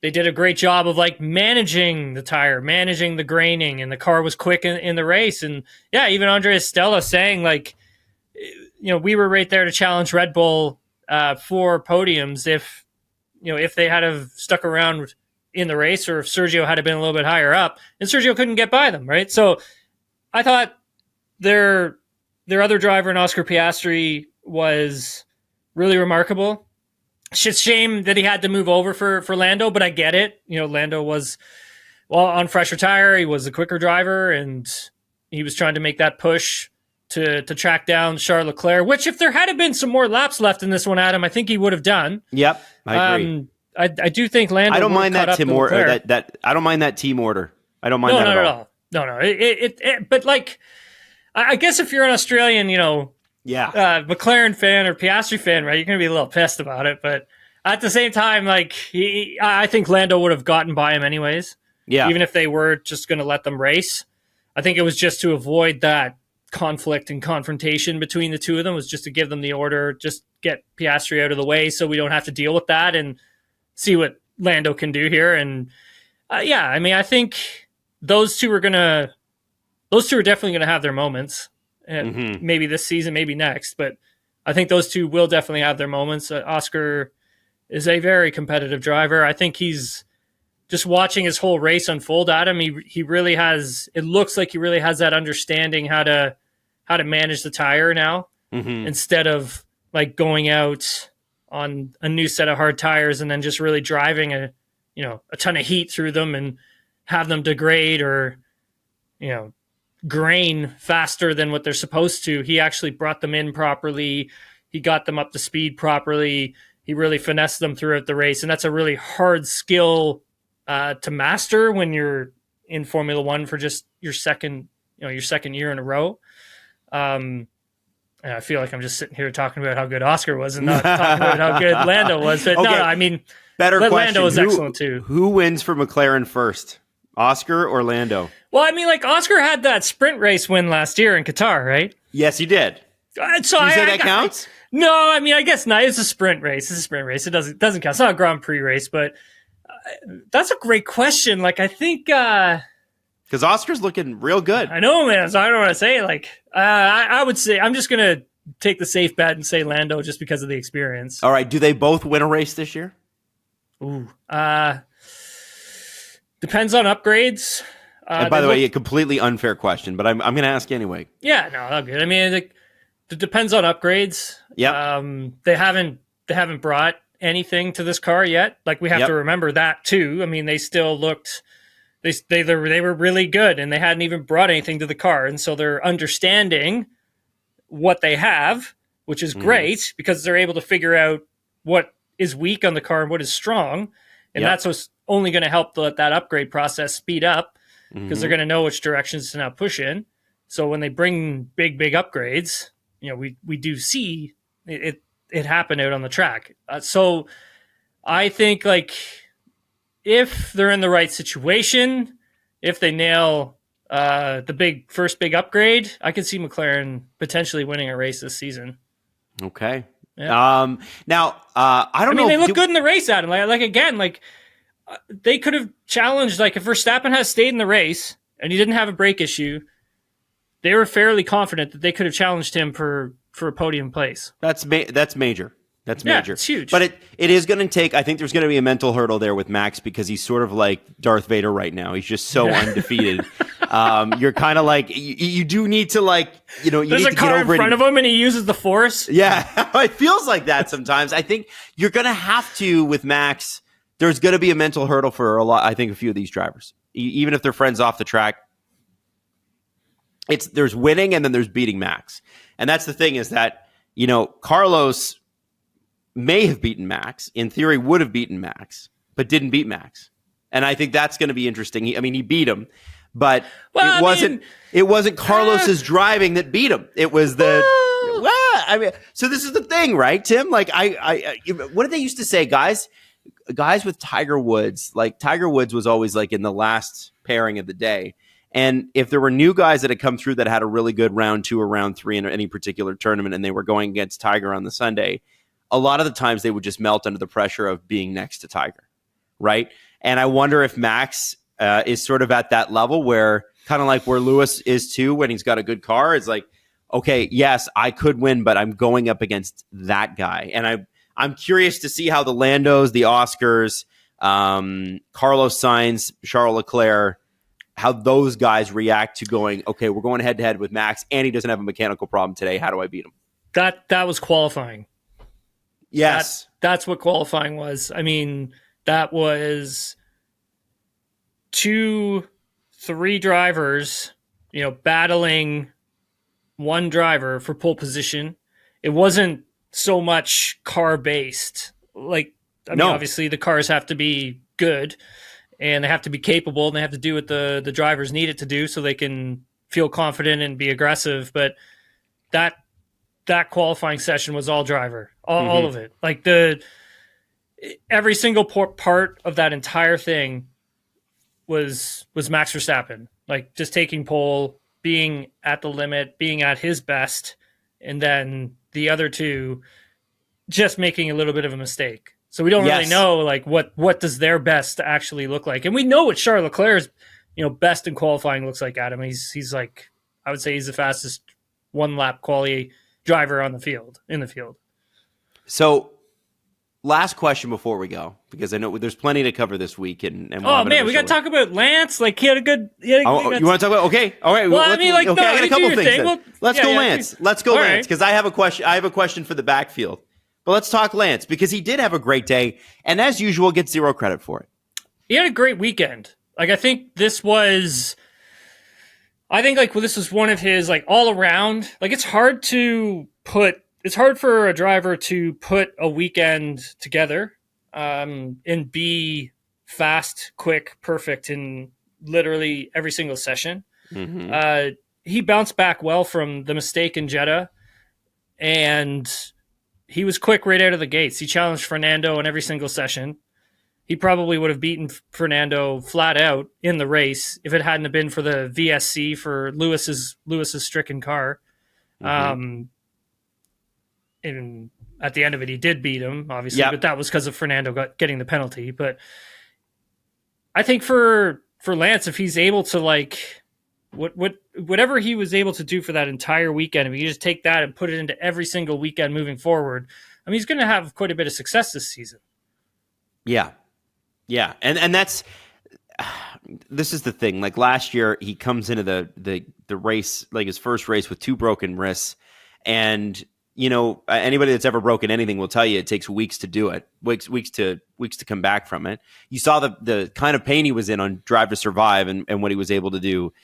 S2: they did a great job of managing the tire, managing the graining, and the car was quick in the race. And even Andrea Stella saying we were right there to challenge Red Bull for podiums if they had have stuck around in the race, or if Sergio had been a little bit higher up, and Sergio couldn't get by them, right? So I thought their other driver, in Oscar Piastri, was really remarkable. It's a shame that he had to move over for Lando, but I get it. Lando was on fresher tire. He was a quicker driver, and he was trying to make that push to track down Charles Leclerc, which if there had been some more laps left in this one, Adam, I think he would have done.
S1: Yep, I agree.
S2: I do think Lando.
S1: I don't mind that team order. I don't mind that team order. I don't mind that at all.
S2: No. But I guess if you're an Australian, McLaren fan or Piastri fan, right, you're going to be a little pissed about it. But at the same time, I think Lando would have gotten by him anyways. Yeah. Even if they were just going to let them race. I think it was just to avoid that conflict and confrontation between the two of them, was just to give them the order, just get Piastri out of the way so we don't have to deal with that and see what Lando can do here. And I think those two are definitely going to have their moments. Maybe this season, maybe next, but I think those two will definitely have their moments. Oscar is a very competitive driver. I think he's just watching his whole race unfold at him. He really has, it looks like he really has that understanding how to manage the tire now, instead of going out on a new set of hard tires and then just really driving a ton of heat through them and have them degrade or, grain faster than what they're supposed to. He actually brought them in properly. He got them up to speed properly. He really finessed them throughout the race. And that's a really hard skill to master when you're in Formula One for just your second year in a row. And I feel like I'm just sitting here talking about how good Oscar was and not talking about how good Lando was. But okay.
S1: Better question.
S2: Lando was excellent too.
S1: Who wins for McLaren first? Oscar or Lando?
S2: Well, Oscar had that sprint race win last year in Qatar, right?
S1: Yes, he did.
S2: So
S1: you say that counts?
S2: No, I guess not. It's a sprint race. It doesn't count. It's not a Grand Prix race, but that's a great question. I think
S1: because Oscar's looking real good.
S2: I know, man. So I don't want to say I would say I'm just gonna take the safe bet and say Lando just because of the experience.
S1: All right. Do they both win a race this year?
S2: Ooh. Depends on upgrades.
S1: And by the way, a completely unfair question, but I'm going to ask anyway.
S2: Yeah, no, all good. It depends on upgrades.
S1: Yeah.
S2: They haven't brought anything to this car yet. We have to remember that too. They still looked. They were really good, and they hadn't even brought anything to the car, and so they're understanding what they have, which is great because they're able to figure out what is weak on the car and what is strong, and that's what's only going to help let that upgrade process speed up because they're going to know which directions to now push in. So when they bring big upgrades, we do see it happen out on the track. So I think if they're in the right situation, if they nail the first big upgrade, I could see McLaren potentially winning a race this season.
S1: Okay.
S2: Yeah.
S1: Now, I don't know.
S2: They look good in the race, Adam. They could have challenged, like, if Verstappen has stayed in the race and he didn't have a brake issue, they were fairly confident that they could have challenged him for a podium place.
S1: That's major. That's major.
S2: It's huge.
S1: But it is going to take, I think there's going to be a mental hurdle there with Max because he's sort of like Darth Vader right now. He's just so undefeated. You're kind of like, you do need to, like, you
S2: There's
S1: need
S2: a
S1: to
S2: car
S1: get
S2: in
S1: over
S2: front of him and he uses the force.
S1: Yeah, it feels like that sometimes. I think you're going to have to, with Max, there's going to be a mental hurdle for a few of these drivers. Even if they're friends off the track, there's winning and then there's beating Max. And that's the thing is that, Carlos may have beaten Max, in theory would have beaten Max, but didn't beat Max. And I think that's going to be interesting. He beat him, but it wasn't Carlos's driving that beat him. It was so this is the thing, right, Tim? Like what did they used to say, guys with Tiger Woods, like Tiger Woods was always like in the last pairing of the day. And if there were new guys that had come through that had a really good round 2 or round 3 in any particular tournament and they were going against Tiger on the Sunday, a lot of the times they would just melt under the pressure of being next to Tiger, right? And I wonder if Max is sort of at that level where kind of like where Lewis is too when he's got a good car. It's like, okay, yes, I could win, but I'm going up against that guy. And I'm curious to see how the Landos, the Oscars, Carlos Sainz, Charles Leclerc, how those guys react to going, okay, we're going head-to-head with Max, and he doesn't have a mechanical problem today. How do I beat him?
S2: That was qualifying.
S1: Yes.
S2: That's what qualifying was. That was 2-3 drivers, battling one driver for pole position. It wasn't so much car-based. Obviously the cars have to be good and they have to be capable and they have to do what the drivers need it to do so they can feel confident and be aggressive. But that qualifying session was all driver, all of it. Like every single part of that entire thing was Max Verstappen, like just taking pole, being at the limit, being at his best, and then the other two just making a little bit of a mistake. So we don't really know like what does their best actually look like, and we know what Charles Leclerc's best in qualifying looks like. Adam, he's like, I would say he's the fastest one lap quali driver in the field.
S1: So, last question before we go, because I know there's plenty to cover this week. And we got
S2: to talk about Lance. Like he had a good.
S1: You want to talk about? Okay, all right.
S2: Well,
S1: I got a couple things. Let's go Lance. Let's go Lance, because I have a question. I have a question for the backfield, but let's talk Lance because he did have a great day, and as usual, gets zero credit for it.
S2: He had a great weekend. Like I think this was one of his like all around. Like it's hard for a driver to put a weekend together and be fast, quick, perfect in literally every single session. Mm-hmm. He bounced back well from the mistake in Jeddah, and he was quick right out of the gates. He challenged Fernando in every single session. He probably would have beaten Fernando flat out in the race if it hadn't have been for the VSC for Lewis's stricken car. Mm-hmm. And at the end of it, he did beat him, obviously, but that was because of Fernando getting the penalty. But I think for Lance, if he's able to like whatever he was able to do for that entire weekend, if you just take that and put it into every single weekend moving forward, he's going to have quite a bit of success this season.
S1: Yeah, and that's this is the thing. Like last year, he comes into the race, like his first race, with 2 broken wrists, and anybody that's ever broken anything will tell you it takes weeks to do it, weeks to come back from it. You saw the kind of pain he was in on Drive to Survive and what he was able to do.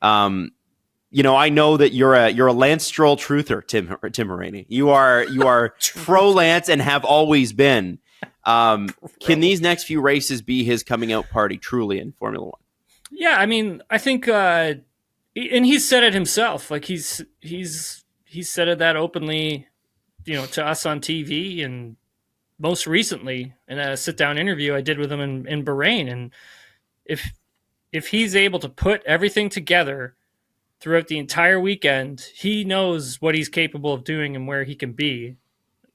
S1: I know that you're a Lance Stroll truther, Tim Rainey. You are pro Lance and have always been. Can these next few races be his coming out party truly in Formula One?
S2: Yeah, I think, and he's said it himself. Like he's said it that openly, to us on TV, and most recently in a sit-down interview I did with him in Bahrain. And if he's able to put everything together throughout the entire weekend, he knows what he's capable of doing and where he can be.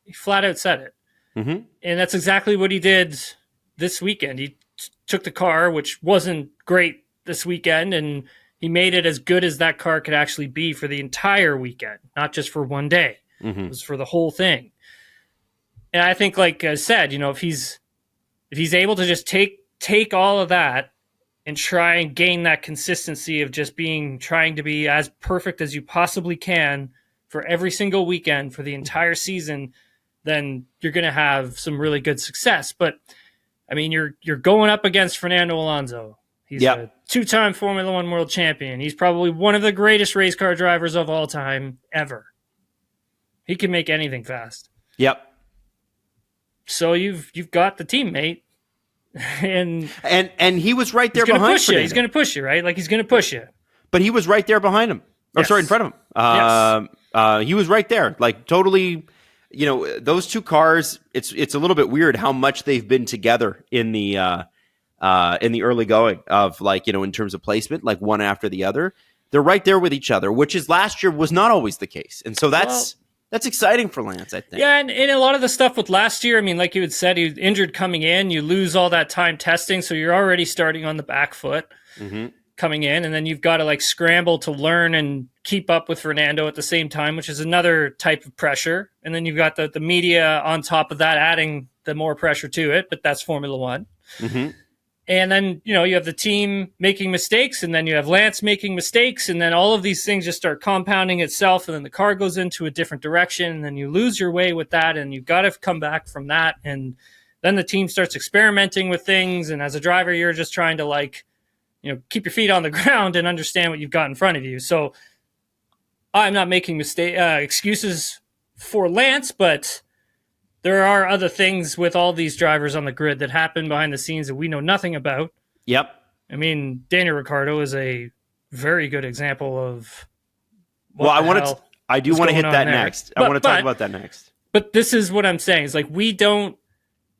S2: He flat out said it.
S1: Mm-hmm.
S2: And that's exactly what he did this weekend. He took the car, which wasn't great this weekend, and he made it as good as that car could actually be for the entire weekend, not just for one day.
S1: Mm-hmm.
S2: It was for the whole thing. And I think, like I said, if he's able to just take all of that and try and gain that consistency of just trying to be as perfect as you possibly can for every single weekend for the entire season, then you're going to have some really good success. But I mean, you're going up against Fernando Alonso. He's a two-time Formula One world champion. He's probably one of the greatest race car drivers of all time ever. He can make anything fast.
S1: Yep.
S2: So you've got the teammate. And
S1: he was right there behind
S2: you. He's going to push you, right? Like, he's going to push you.
S1: But he was right there behind him. Or sorry, in front of him. Yes. He was right there. Like, totally, those two cars, it's a little bit weird how much they've been together in the early going of, like, in terms of placement, like one after the other. They're right there with each other, which is last year was not always the case. And so that's exciting for Lance, I think.
S2: Yeah, and a lot of the stuff with last year, I mean, like you had said, he was injured coming in. You lose all that time testing, so you're already starting on the back foot coming in, and then you've got to, like, scramble to learn and keep up with Fernando at the same time, which is another type of pressure. And then you've got the media on top of that, adding the more pressure to it, but that's Formula One. Mm-hmm. And then, you have the team making mistakes, and then you have Lance making mistakes, and then all of these things just start compounding itself, and then the car goes into a different direction, and then you lose your way with that, and you've got to come back from that. And then the team starts experimenting with things, and as a driver, you're just trying to, like, keep your feet on the ground and understand what you've got in front of you. So I'm not making excuses for Lance, but there are other things with all these drivers on the grid that happen behind the scenes that we know nothing about.
S1: Yep.
S2: I mean, Daniel Ricciardo is a very good example of
S1: I do want to hit that next. I want to talk about that next.
S2: But this is what I'm saying. It's like, Daniel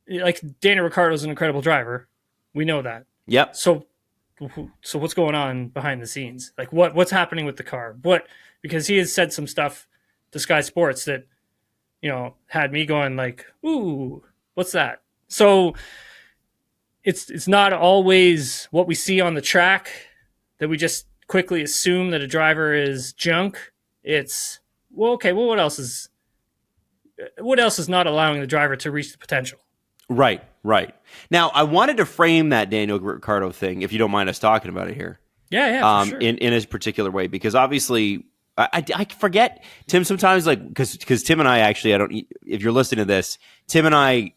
S2: Ricciardo is an incredible driver. We know that.
S1: Yep.
S2: So what's going on behind the scenes? Like, what's happening with the car? Because he has said some stuff to Sky Sports that, had me going like, ooh, what's that? So it's not always what we see on the track that we just quickly assume that a driver is junk. It's, what else is not allowing the driver to reach the potential? Right.
S1: Now, I wanted to frame that Daniel Ricciardo thing, if you don't mind us talking about it here.
S2: Yeah, for sure.
S1: In his particular way, because obviously I forget, Tim, sometimes, like, because Tim and I actually, if you're listening to this, Tim and I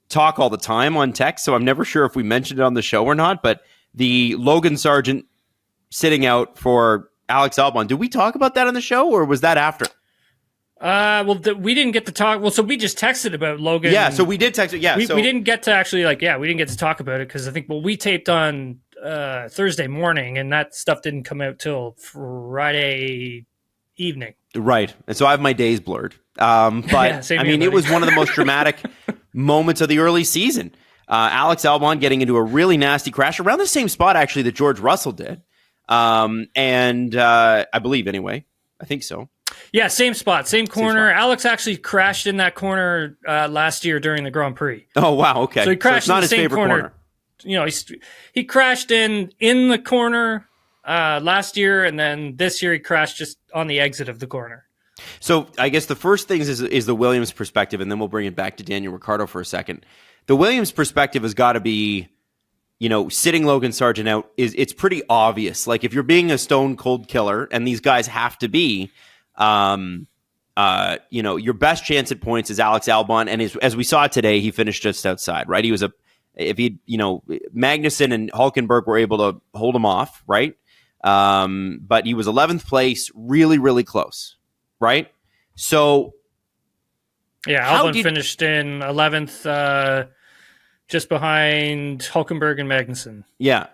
S1: talk all the time on text, so I'm never sure if we mentioned it on the show or not, but the Logan Sargent sitting out for Alex Albon, did we talk about that on the show, or was that after?
S2: We didn't get to talk. Well, so we just texted about Logan.
S1: Yeah, so we did text it. Yeah,
S2: we didn't get to actually, we didn't get to talk about it because I think, we taped on Thursday morning, and that stuff didn't come out till Friday evening.
S1: Right. And so I have my days blurred. But I mean, it was one of the most dramatic moments of the early season. Alex Albon getting into a really nasty crash around the same spot, actually, that George Russell did. And I believe, anyway. I think so.
S2: Yeah, same spot, same corner. Alex actually crashed in that corner last year during the Grand Prix.
S1: Oh, wow. Okay.
S2: So he crashed in the same corner. He crashed in the corner last year, and then this year he crashed just on the exit of the corner.
S1: So I guess the first thing is the Williams perspective, and then we'll bring it back to Daniel Ricciardo for a second. The Williams perspective has got to be, sitting Logan Sargent out it's pretty obvious. Like, if you're being a stone cold killer, and these guys have to be, your best chance at points is Alex Albon, and as we saw today, he finished just outside, right? He was Magnussen and Hülkenberg were able to hold him off, right? But he was 11th place, really, really close, right? So,
S2: yeah, Albon finished in 11th, just behind Hülkenberg and Magnussen.
S1: Yeah.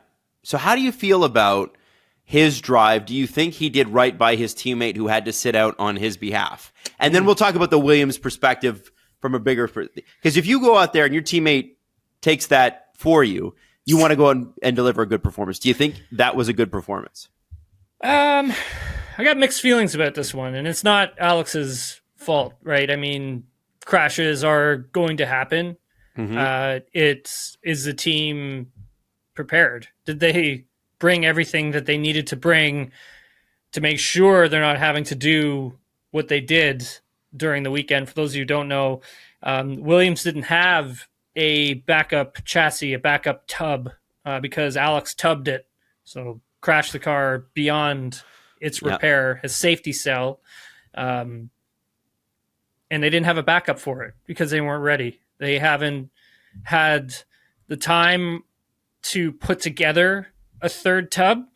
S1: So how do you feel about his drive? Do you think he did right by his teammate who had to sit out on his behalf? And then we'll talk about the Williams perspective from a bigger, because if you go out there and your teammate takes that for you, you want to go and deliver a good performance. Do you think that was a good performance?
S2: I got mixed feelings about this one, and it's not Alex's fault, right? I mean, crashes are going to happen. Is the team prepared? Did they bring everything that they needed to bring to make sure they're not having to do what they did during the weekend? For those of you who don't know, Williams didn't have a backup chassis, a backup tub, because Alex tubbed it. So crashed the car beyond its repair, his safety cell. And they didn't have a backup for it because they weren't ready. They haven't had the time to put together a third tub,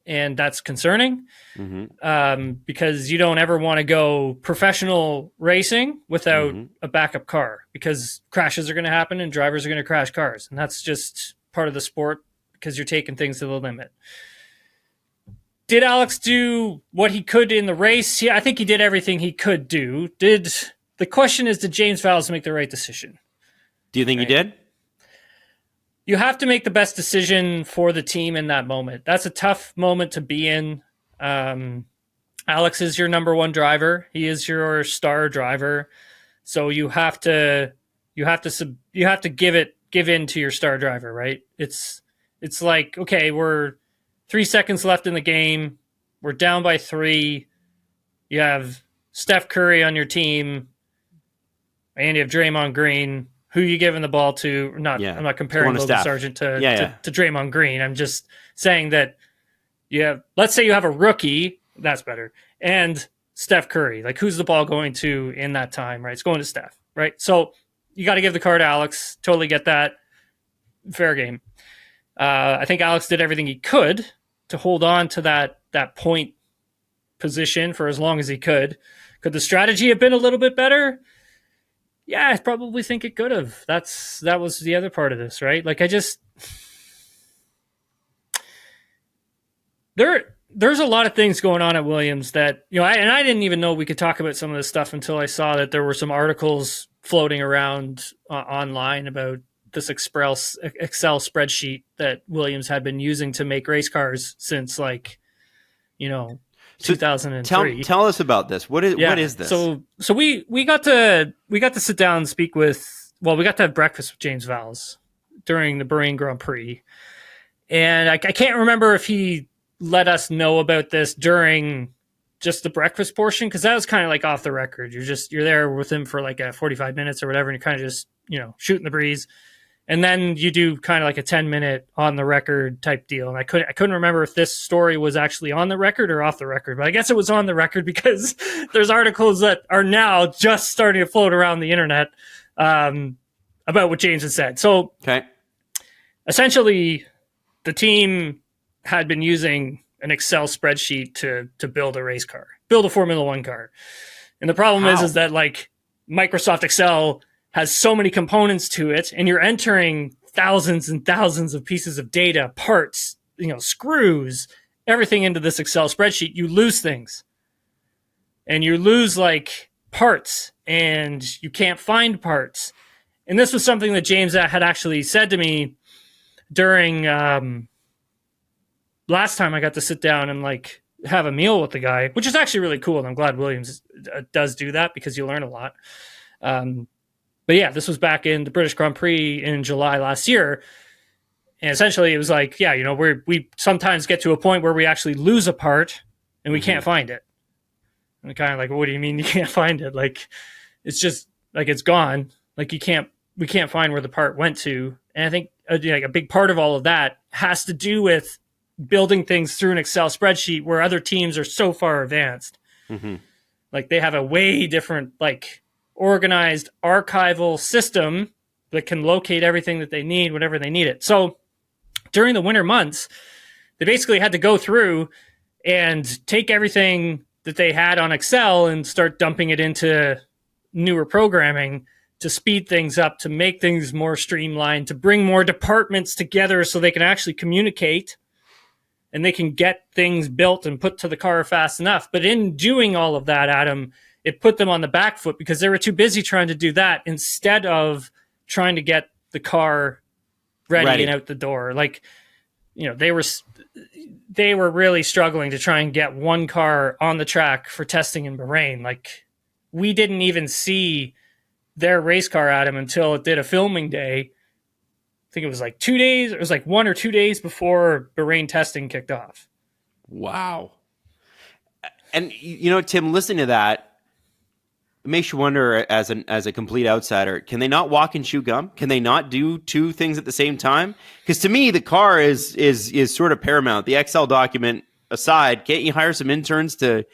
S2: and that's concerning because you don't ever want to go professional racing without a backup car, because crashes are going to happen and drivers are going to crash cars, and that's just part of the sport because you're taking things to the limit. Did Alex do what he could in the race? Yeah, I think he did everything he could do. The question is, did James Vowels make the right decision?
S1: Do you think he did?
S2: You have to make the best decision for the team in that moment. That's a tough moment to be in. Alex is your number one driver. He is your star driver. So you have to give in to your star driver, right? It's like, okay, we're 3 seconds left in the game. We're down by 3. You have Steph Curry on your team, and you have Draymond Green. Who are you giving the ball to? I'm not comparing Logan Sargent to Draymond Green. I'm just saying that let's say you have a rookie, that's better, and Steph Curry. Like, who's the ball going to in that time, right? It's going to Steph, right? So you got to give the car to Alex. Totally get that. Fair game. I think Alex did everything he could to hold on to that point position for as long as he could. Could the strategy have been a little bit better? Yeah, I probably think it could have. That was the other part of this, right? Like, there's a lot of things going on at Williams that, I didn't even know we could talk about some of this stuff until I saw that there were some articles floating around online about this Excel spreadsheet that Williams had been using to make race cars since 2003.
S1: Tell us about this. What is this?
S2: So we got to sit down and speak with. Well, we got to have breakfast with James Vowels during the Bahrain Grand Prix, and I can't remember if he let us know about this during just the breakfast portion, because that was kind of like off the record. You're there with him for like 45 minutes or whatever, and you're kind of just shooting the breeze. And then you do kind of like a 10-minute on the record type deal. And I couldn't remember if this story was actually on the record or off the record, but I guess it was on the record because there's articles that are now just starting to float around the internet about what James had said. So essentially, the team had been using an Excel spreadsheet to build a race car, build a Formula One car. And the problem is that like Microsoft Excel has so many components to it, and you're entering thousands and thousands of pieces of data, parts, screws, everything into this Excel spreadsheet. You lose things, and you lose like parts, and you can't find parts. And this was something that James had actually said to me during last time I got to sit down and like have a meal with the guy, which is actually really cool. And I'm glad Williams does do that because you learn a lot. But yeah, this was back in the British Grand Prix in July last year. And essentially it was like, we sometimes get to a point where we actually lose a part and we can't find it. And kind of like, what do you mean you can't find it? Like, it's just like, it's gone. Like we can't find where the part went to. And I think a big part of all of that has to do with building things through an Excel spreadsheet where other teams are so far advanced. Like they have a way different, like, organized archival system that can locate everything that they need whenever they need it. So during the winter months, they basically had to go through and take everything that they had on Excel and start dumping it into newer programming to speed things up, to make things more streamlined, to bring more departments together so they can actually communicate and they can get things built and put to the car fast enough. But in doing all of that, Adam, it put them on the back foot because they were too busy trying to do that instead of trying to get the car ready and out the door. Like, they were really struggling to try and get one car on the track for testing in Bahrain. Like, we didn't even see their race car, Adam, until it did a filming day. I think it was like 2 days. It was like 1 or 2 days before Bahrain testing kicked off.
S1: Wow. And, Tim, listening to that, it makes you wonder as a complete outsider, can they not walk and chew gum? Can they not do two things at the same time? Because to me, the car is sort of paramount. The Excel document aside, can't you hire some interns to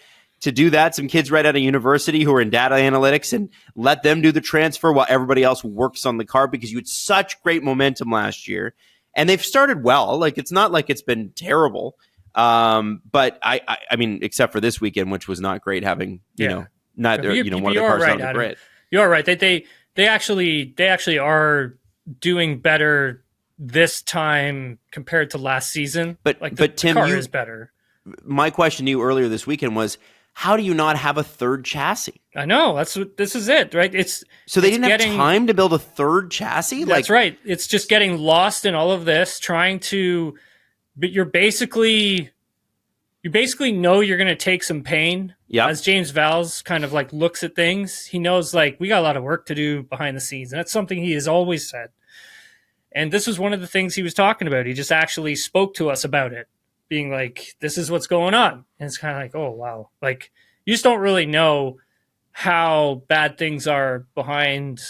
S1: do that? Some kids right out of university who are in data analytics and let them do the transfer while everybody else works on the car, because you had such great momentum last year. And they've started well. Like, it's not like it's been terrible. But I mean, except for this weekend, which was not great having, neither, one of the cars on the grid.
S2: You're right. They actually are doing better this time compared to last season. But Tim, the car is better.
S1: My question to you earlier this weekend was, how do you not have a third chassis?
S2: I know, this is it, right?
S1: So they didn't have time to build a third chassis?
S2: That's right. It's just getting lost in all of this, but you basically know you're going to take some pain. Yeah. As James Vowels kind of like looks at things, he knows like we got a lot of work to do behind the scenes. And that's something he has always said. And this was one of the things he was talking about. He just actually spoke to us about it, being like, this is what's going on. And it's kind of like, oh, wow. Like, you just don't really know how bad things are behind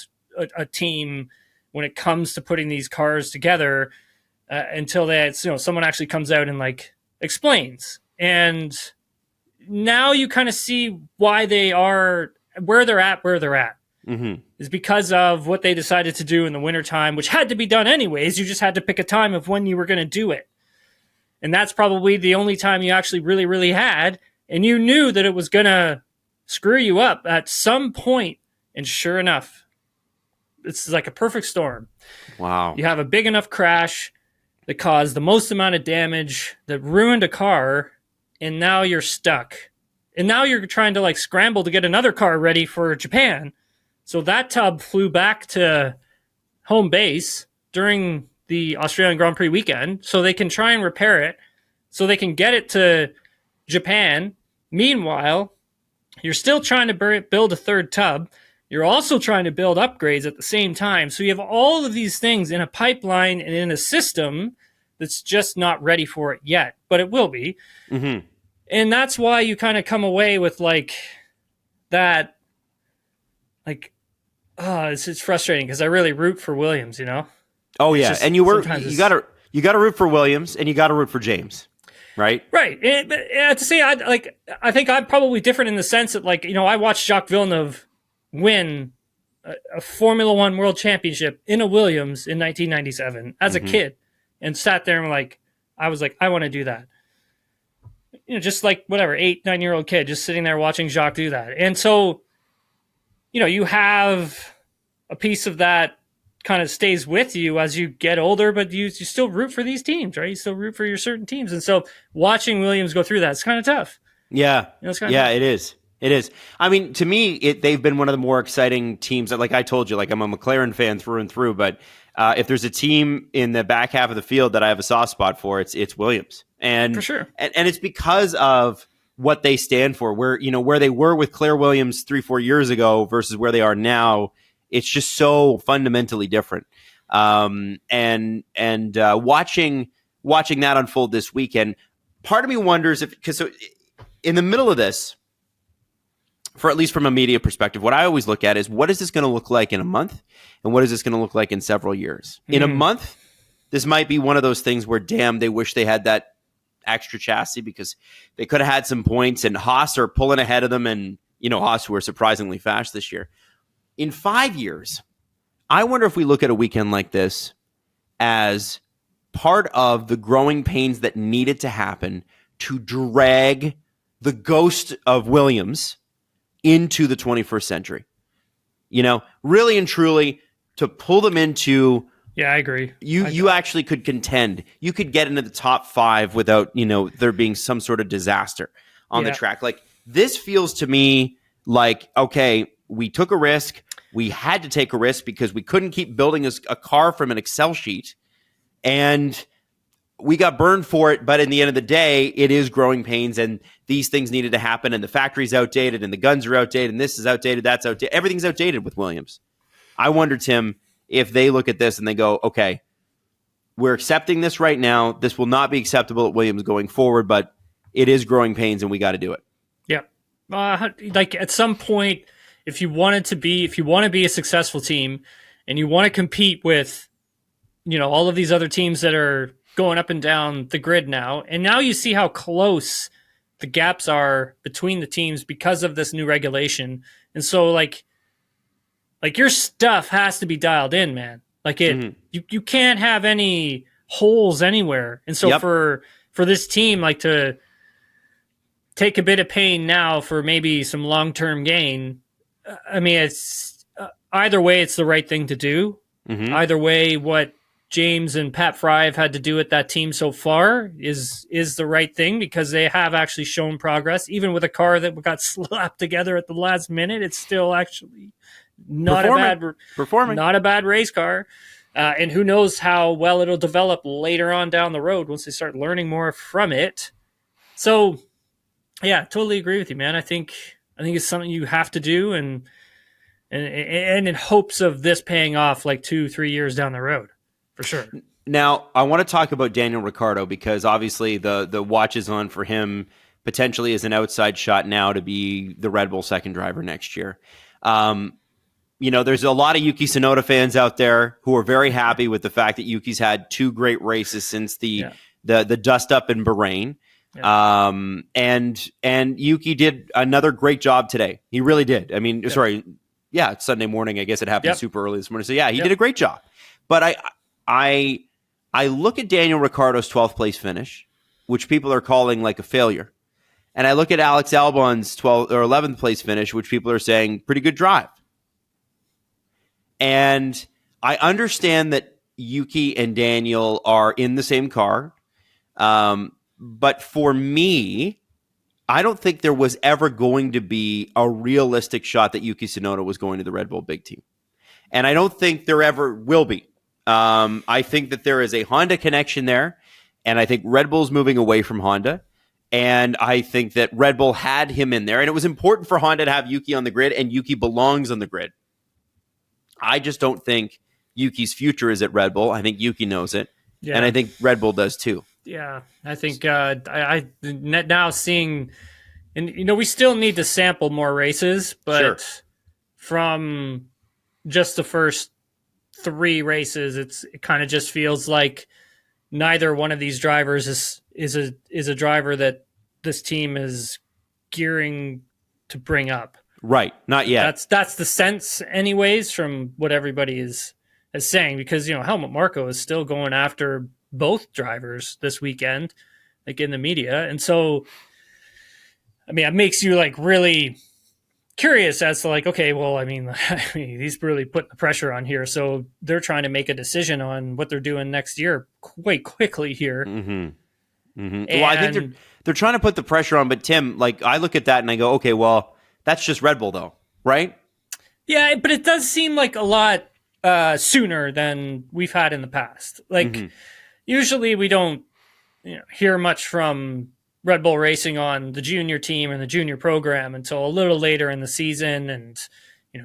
S2: a team when it comes to putting these cars together until someone actually comes out and like explains. And now you kind of see why they are where they're at. Mm-hmm. Is because of what they decided to do in the wintertime, which had to be done anyways. You just had to pick a time of when you were going to do it. And that's probably the only time you actually really, really had. And you knew that it was going to screw you up at some point. And sure enough, it's like a perfect storm.
S1: Wow.
S2: You have a big enough crash that caused the most amount of damage, that ruined a car, and now you're stuck. And now you're trying to like scramble to get another car ready for Japan. So that tub flew back to home base during the Australian Grand Prix weekend so they can try and repair it, so they can get it to Japan. Meanwhile, you're still trying to build a third tub. You're also trying to build upgrades at the same time. So you have all of these things in a pipeline and in a system that's just not ready for it yet, but it will be. Mm-hmm. And that's why you kind of come away with like that, like, it's frustrating because I really root for Williams,
S1: Oh yeah, and you gotta root for Williams and you gotta root for James, right?
S2: Right. But to say I think I'm probably different in the sense that I watched Jacques Villeneuve win a Formula One World Championship in a Williams in 1997 as a kid, and sat there and I was like, I want to do that. Just like whatever 8-9-year-old kid just sitting there watching Jacques do that, and so you have a piece of that kind of stays with you as you get older, but you still root for these teams, right? You still root for your certain teams. And so watching Williams go through that, it's kind of tough.
S1: Yeah. Tough. It is. It is. I mean, to me, they've been one of the more exciting teams. Like I told you, I'm a McLaren fan through and through, but if there's a team in the back half of the field that I have a soft spot for, it's Williams. And
S2: for sure.
S1: And it's because of what they stand for, where they were with Claire Williams 3-4 years ago versus where they are now. It's just so fundamentally different. Watching that unfold this weekend, part of me wonders because in the middle of this, for at least from a media perspective, what I always look at is what is this going to look like in a month, and what is this going to look like in several years? In a month, this might be one of those things where, damn, they wish they had that extra chassis because they could have had some points, and Haas are pulling ahead of them, and Haas, who are surprisingly fast this year. In 5 years, I wonder if we look at a weekend like this as part of the growing pains that needed to happen to drag the ghost of Williams into the 21st century. Really and truly to pull them into.
S2: Yeah, I agree.
S1: You actually could contend. You could get into the top 5 without, there being some sort of disaster on the track. Like, this feels to me like, okay, we took a risk. We had to take a risk because we couldn't keep building a car from an Excel sheet. And we got burned for it. But in the end of the day, it is growing pains. And these things needed to happen. And the factory's outdated. And the guns are outdated. And this is outdated. That's outdated. Everything's outdated with Williams. I wonder, Tim, if they look at this and they go, okay, we're accepting this right now. This will not be acceptable at Williams going forward. But it is growing pains and we got to do it.
S2: Yeah. Like at some point, if you want to be a successful team and you want to compete with, all of these other teams that are going up and down the grid now, and now you see how close the gaps are between the teams because of this new regulation. And so like your stuff has to be dialed in, man. Like you can't have any holes anywhere. And so for this team, like to take a bit of pain now for maybe some long-term gain, I mean, it's either way, it's the right thing to do. Either way, what James and Pat Fry have had to do with that team so far is the right thing, because they have actually shown progress. Even with a car that got slapped together at the last minute, it's still actually not a bad race car. And who knows how well it'll develop later on down the road once they start learning more from it. So, yeah, totally agree with you, man. I think it's something you have to do, and in hopes of this paying off like 2-3 years down the road, for sure.
S1: Now, I want to talk about Daniel Ricciardo, because obviously the watch is on for him potentially as an outside shot now to be the Red Bull second driver next year. There's a lot of Yuki Tsunoda fans out there who are very happy with the fact that Yuki's had 2 great races since the dust up in Bahrain. Yeah. And Yuki did another great job today. He really did. I mean, it's Sunday morning. I guess it happened super early this morning. So yeah, he did a great job. But I look at Daniel Ricciardo's 12th place finish, which people are calling like a failure. And I look at Alex Albon's 12th or 11th place finish, which people are saying pretty good drive. And I understand that Yuki and Daniel are in the same car. But for me, I don't think there was ever going to be a realistic shot that Yuki Tsunoda was going to the Red Bull big team. And I don't think there ever will be. I think that there is a Honda connection there. And I think Red Bull's moving away from Honda. And I think that Red Bull had him in there. And it was important for Honda to have Yuki on the grid, and Yuki belongs on the grid. I just don't think Yuki's future is at Red Bull. I think Yuki knows it. Yeah. And I think Red Bull does too.
S2: Yeah, I think I now seeing, and we still need to sample more races, but from just the first 3 races, it kind of just feels like neither one of these drivers is a driver that this team is gearing to bring up.
S1: Right, not yet.
S2: That's the sense, anyways, from what everybody is saying, because Helmut Marko is still going after both drivers this weekend, like in the media. And so, I mean, it makes you like really curious as to like, okay, well, I mean, he's really putting the pressure on here. So they're trying to make a decision on what they're doing next year quite quickly here.
S1: Well, I think they're trying to put the pressure on, but Tim, like I look at that and I go, okay, well, that's just Red Bull though, right?
S2: Yeah, but it does seem like a lot sooner than we've had in the past. Like, usually we don't hear much from Red Bull Racing on the junior team and the junior program until a little later in the season, and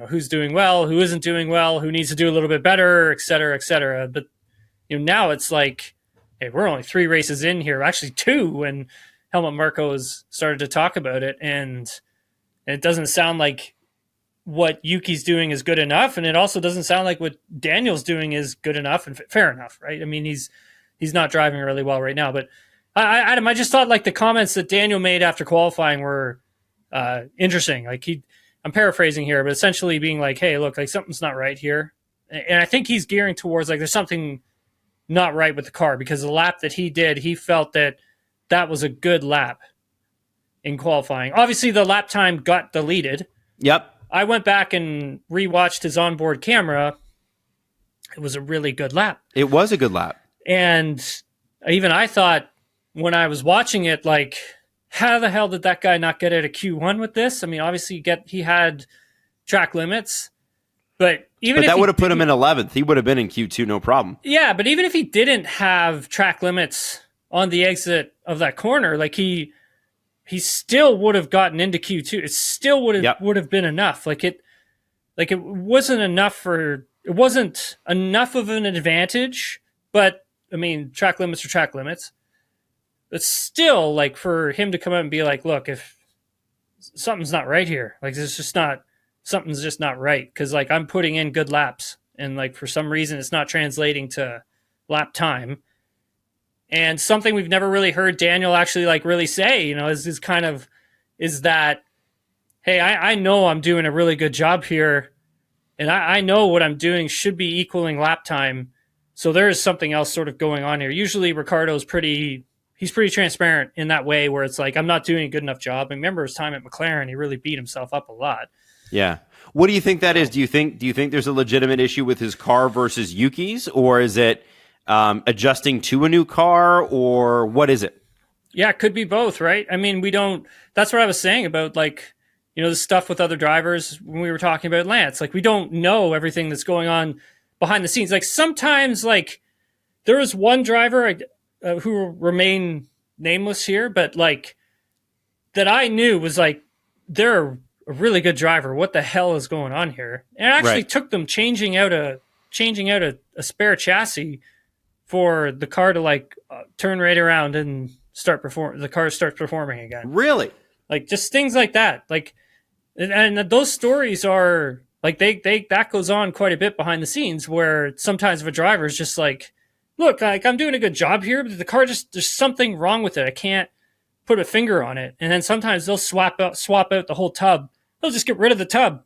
S2: who's doing well, who isn't doing well, who needs to do a little bit better, et cetera, et cetera. But now it's like, hey, we're only 3 races in here, actually 2, when Helmut Marko has started to talk about it, and it doesn't sound like what Yuki's doing is good enough, and it also doesn't sound like what Daniel's doing is good enough and fair enough, right? I mean, he's not driving really well right now. But Adam, I just thought like the comments that Daniel made after qualifying were interesting. Like I'm paraphrasing here, but essentially being like, hey, look, like something's not right here. And I think he's gearing towards like there's something not right with the car, because the lap that he did, he felt that was a good lap in qualifying. Obviously, the lap time got deleted.
S1: Yep.
S2: I went back and rewatched his onboard camera. It was a really good lap.
S1: It was a good lap.
S2: And even I thought when I was watching it, like, how the hell did that guy not get out of Q1 with this? I mean, obviously he had track limits, but
S1: that would have put him in 11th. He would have been in Q2, no problem.
S2: Yeah, but even if he didn't have track limits on the exit of that corner, like he still would have gotten into Q2. It still would have been enough. It wasn't enough of an advantage, but I mean, track limits are track limits. But still, like, for him to come out and be like, look, if something's not right here, like, something's just not right. Cause like I'm putting in good laps and like, for some reason it's not translating to lap time. And something we've never really heard Daniel actually like really say, is that, hey, I know I'm doing a really good job here. And I know what I'm doing should be equaling lap time. So there is something else sort of going on here. Usually Ricciardo's pretty transparent in that way where it's like, I'm not doing a good enough job. I remember his time at McLaren, he really beat himself up a lot.
S1: Yeah. What do you think that is? Do you think there's a legitimate issue with his car versus Yuki's, or is it adjusting to a new car, or what is it?
S2: Yeah, it could be both, right? I mean, that's what I was saying about like, the stuff with other drivers when we were talking about Lance. Like, we don't know everything that's going on behind the scenes. Like, sometimes, like, there was one driver who remain nameless here, but like, that I knew was like, they're a really good driver. What the hell is going on here? And it actually took them changing out a spare chassis for the car to like turn right around and the car starts performing again.
S1: Really?
S2: Like, just things like that. Like, and those stories are like, that goes on quite a bit behind the scenes, where sometimes if a driver is just like, look, like, I'm doing a good job here, but the car there's something wrong with it. I can't put a finger on it. And then sometimes they'll swap out the whole tub. They'll just get rid of the tub,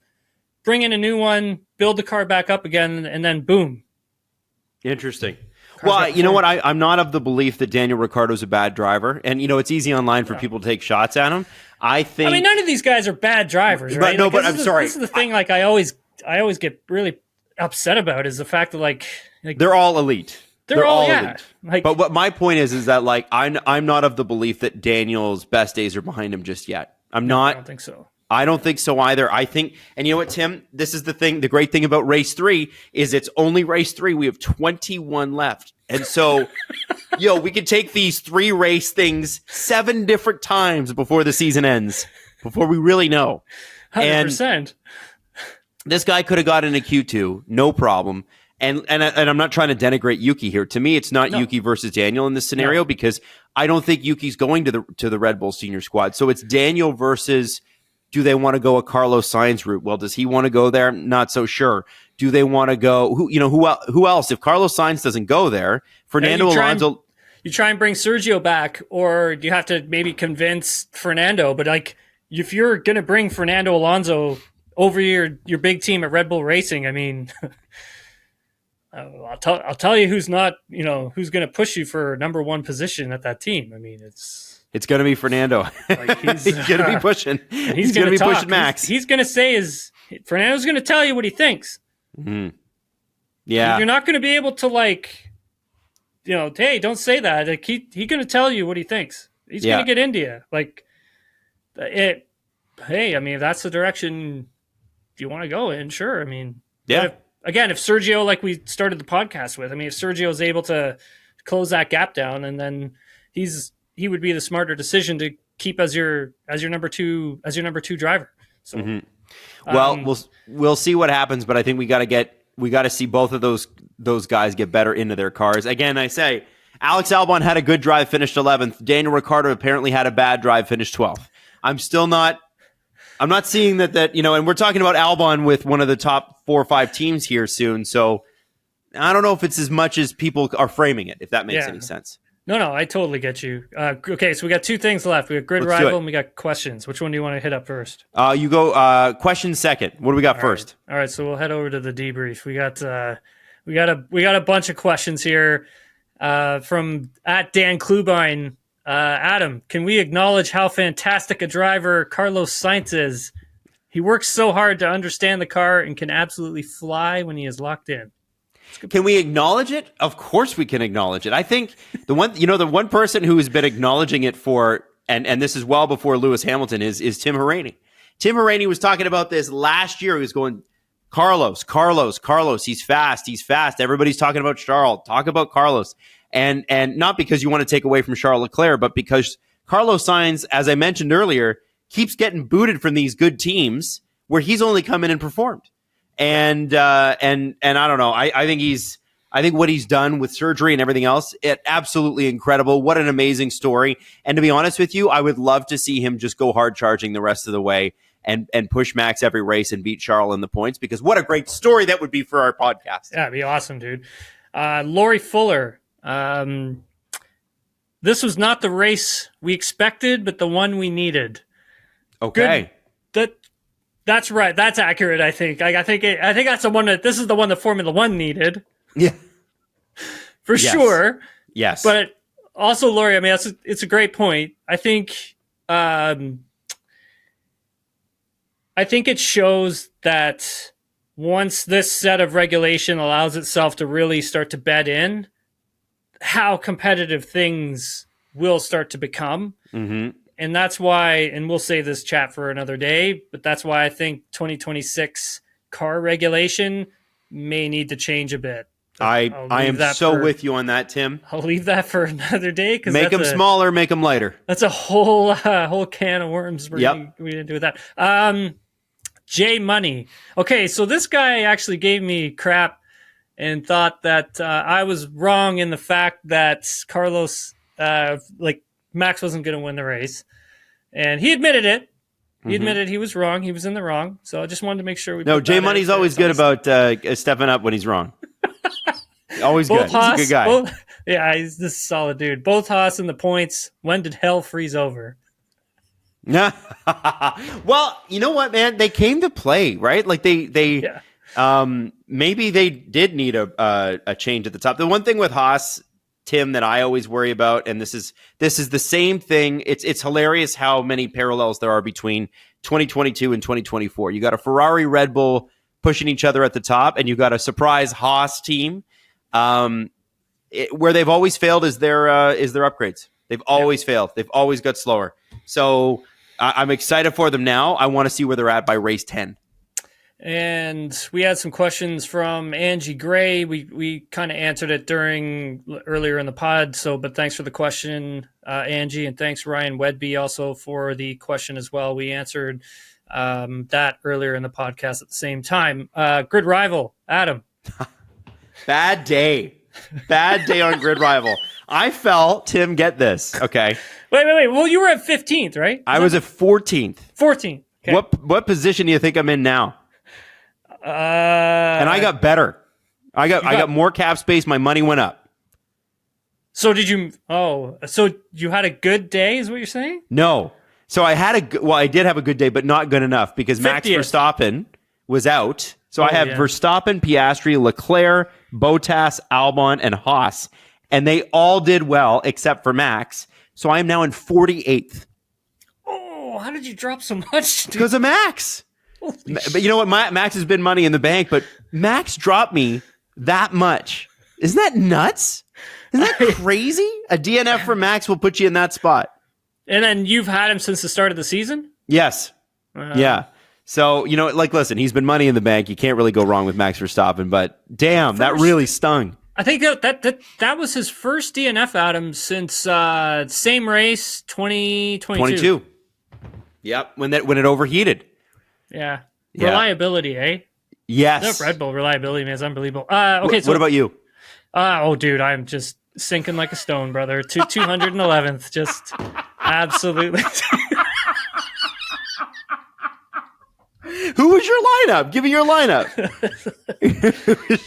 S2: bring in a new one, build the car back up again, and then boom.
S1: Interesting. Well, you know what? I'm not of the belief that Daniel Ricciardo's a bad driver. And, it's easy online for people to take shots at him. I mean,
S2: none of these guys are bad drivers, right?
S1: But I'm sorry.
S2: This is the thing, like, I always get really upset about is the fact that, like
S1: they're all elite.
S2: They're all elite. Like,
S1: but what my point is that, like, I'm not of the belief that Daniel's best days are behind him just yet. I don't
S2: think so.
S1: I don't think so either. I think, and you know what, Tim? This is the thing. The great thing about race 3 is it's only race 3. We have 21 left. And so, we could take these 3 race things 7 different times before the season ends, before we really know.
S2: 100%.
S1: And this guy could have got in a Q2, no problem. And I'm not trying to denigrate Yuki here. To me, it's not Yuki versus Daniel in this scenario, because I don't think Yuki's going to the Red Bull senior squad. So it's Daniel versus, do they want to go a Carlos Sainz route? Well, does he want to go there? Not so sure. Do they want to go? Who else? If Carlos Sainz doesn't go there, Fernando Alonso.
S2: You try and bring Sergio back, or you have to maybe convince Fernando. But like, if you're going to bring Fernando Alonso over your big team at Red Bull Racing, I mean, I'll tell you who's not, who's going to push you for number 1 position at that team. I mean,
S1: it's going to be Fernando. Like, he's going to be pushing. He's going to be pushing Max.
S2: He's going to say Fernando's going to tell you what he thinks.
S1: Mm-hmm. Yeah,
S2: you're not going to be able to, like, hey, don't say that. Like, he's going to tell you what he thinks. He's going to get into you. Like, hey, I mean, if that's the direction you want to go in, sure. I mean, if Sergio, like we started the podcast with, I mean, if Sergio is able to close that gap down, and then he would be the smarter decision to keep as your number two driver. So,
S1: well, we'll see what happens, but I think we got to see both of those guys get better into their cars. Again, I say Alex Albon had a good drive, finished 11th. Daniel Ricciardo apparently had a bad drive, finished 12th. I'm not seeing that, and we're talking about Albon with one of the top 4 or 5 teams here soon. So I don't know if it's as much as people are framing it, if that makes any sense.
S2: No, I totally get you. Okay, so we got 2 things left. We got GridRival and we got questions. Which one do you want to hit up first?
S1: You go questions second. What do we got first?
S2: All right, so we'll head over to the debrief. We got a bunch of questions here from @Dan Klubine. Adam, can we acknowledge how fantastic a driver Carlos Sainz is? He works so hard to understand the car and can absolutely fly when he is locked in.
S1: Can we acknowledge it? Of course we can acknowledge it. I think the one person who has been acknowledging it for and this is well before Lewis Hamilton, is Tim Hauraney. Tim Hauraney was talking about this last year. He was going, Carlos, he's fast. Everybody's talking about Charles. Talk about Carlos. And not because you want to take away from Charles Leclerc, but because Carlos Sainz, as I mentioned earlier, keeps getting booted from these good teams where he's only come in and performed. And I don't know. I think what he's done with surgery and everything else, it absolutely incredible. What an amazing story. And to be honest with you, I would love to see him just go hard charging the rest of the way and push Max every race and beat Charles in the points, because what a great story that would be for our podcast.
S2: Yeah, it'd be awesome, dude. Lori Fuller. This was not the race we expected, but the one we needed.
S1: Okay.
S2: That's right. That's accurate, I think. I think that's the one this is the one that Formula One needed.
S1: Yeah.
S2: For sure.
S1: Yes.
S2: But also, Lori, I mean, it's a great point. I think it shows that once this set of regulation allows itself to really start to bed in, how competitive things will start to become. Mm-hmm. And that's why, and we'll save this chat for another day, but that's why I think 2026 car regulation may need to change a bit.
S1: I am so with you on that, Tim.
S2: I'll leave that for another day.
S1: Make them smaller, make them lighter.
S2: That's a whole can of worms we didn't do with that. J Money. Okay, so this guy actually gave me crap and thought that I was wrong in the fact that Carlos, Max wasn't going to win the race. And he admitted it. He admitted he was wrong. He was in the wrong. So I just wanted to make sure we.
S1: No, J Money's always good about stepping up when he's wrong. Always good.
S2: Haas,
S1: he's a good guy.
S2: He's this solid dude. Both Haas and the points. When did hell freeze over?
S1: Well, you know what, man? They came to play, right? Like they maybe they did need a change at the top. The one thing with Haas, Tim, that I always worry about, and this is the same thing. It's hilarious how many parallels there are between 2022 and 2024. You got a Ferrari, Red Bull pushing each other at the top, and you got a surprise Haas team. Where they've always failed is their upgrades. They've always failed. They've always got slower. So I'm excited for them now. I want to see where they're at by race 10.
S2: And we had some questions from Angie Gray. We kind of answered it earlier in the pod. But thanks for the question, Angie, and thanks Ryan Wedby also for the question as well. We answered that earlier in the podcast at the same time. GridRival, Adam.
S1: Bad day on GridRival. I felt Tim get this. Okay.
S2: Wait. Well, you were at 15th, right?
S1: I was at 14th.
S2: 14th. Okay.
S1: What position do you think I'm in now? And I got better. I got more cap space. My money went up.
S2: So did you? Oh, so you had a good day, is what you're saying?
S1: No. So I did have a good day, but not good enough because 50th. Max Verstappen was out. So I have Verstappen, Piastri, Leclerc, Bottas, Albon, and Haas. And they all did well except for Max. So I am now in 48th.
S2: Oh, how did you drop so much?
S1: Because of Max. But you know what? Max has been money in the bank, but Max dropped me that much. Isn't that nuts? Isn't that crazy? A DNF for Max will put you in that spot.
S2: And then you've had him since the start of the season?
S1: Yes. Yeah. So, listen, he's been money in the bank. You can't really go wrong with Max Verstappen, but damn, that really stung.
S2: I think that was his first DNF, Adam, since same race, 2022.
S1: Yep, when it overheated.
S2: Yeah. Reliability, eh?
S1: Yes.
S2: That Red Bull reliability, man, is unbelievable. Okay, so
S1: what about you?
S2: Dude, I'm just sinking like a stone, brother. 211th, just absolutely.
S1: Who was your lineup? Give me your lineup.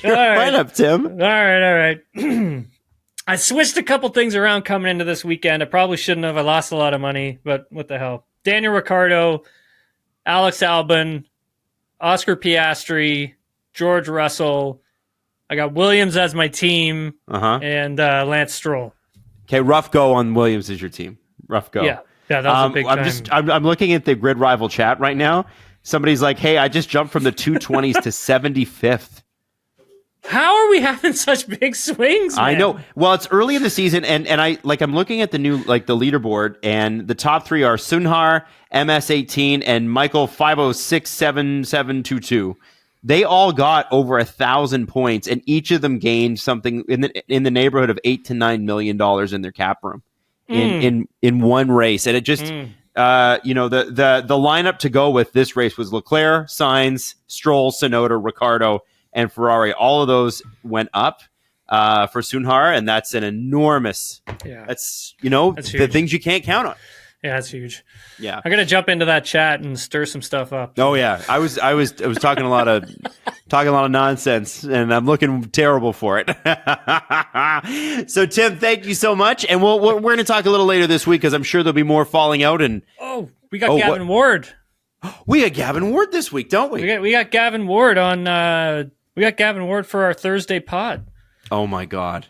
S1: Lineup, Tim.
S2: All right. I switched a couple things around coming into this weekend. I probably shouldn't have. I lost a lot of money, but what the hell? Daniel Ricciardo, Alex Albon, Oscar Piastri, George Russell. I got Williams as my team, and Lance Stroll.
S1: Okay, rough go on Williams as your team. Rough go.
S2: Yeah, that was a big time.
S1: I'm looking at the GridRival chat right now. Somebody's like, hey, I just jumped from the 220s to 75th.
S2: How are we having such big swings, man?
S1: I know. Well, it's early in the season, and I'm looking at the new the leaderboard, and the top three are Sunhar, MS18, and Michael 5067722. They all got over 1,000 points, and each of them gained something in the neighborhood of $8 to $9 million in their cap room in one race, and it just the lineup to go with this race was Leclerc, Sainz, Stroll, Tsunoda, Ricciardo, and Ferrari. All of those went up for Sunhar, and that's an enormous. Yeah, that's the things you can't count on.
S2: Yeah, that's huge.
S1: Yeah,
S2: I'm gonna jump into that chat and stir some stuff up.
S1: Oh yeah, I was talking a lot of nonsense, and I'm looking terrible for it. So Tim, thank you so much, and we're going to talk a little later this week because I'm sure there'll be more falling out. And
S2: we got Gavin Ward.
S1: We got Gavin Ward this week, don't we?
S2: We got Gavin Ward on. We got Gavin Ward for our Thursday pod.
S1: Oh my God.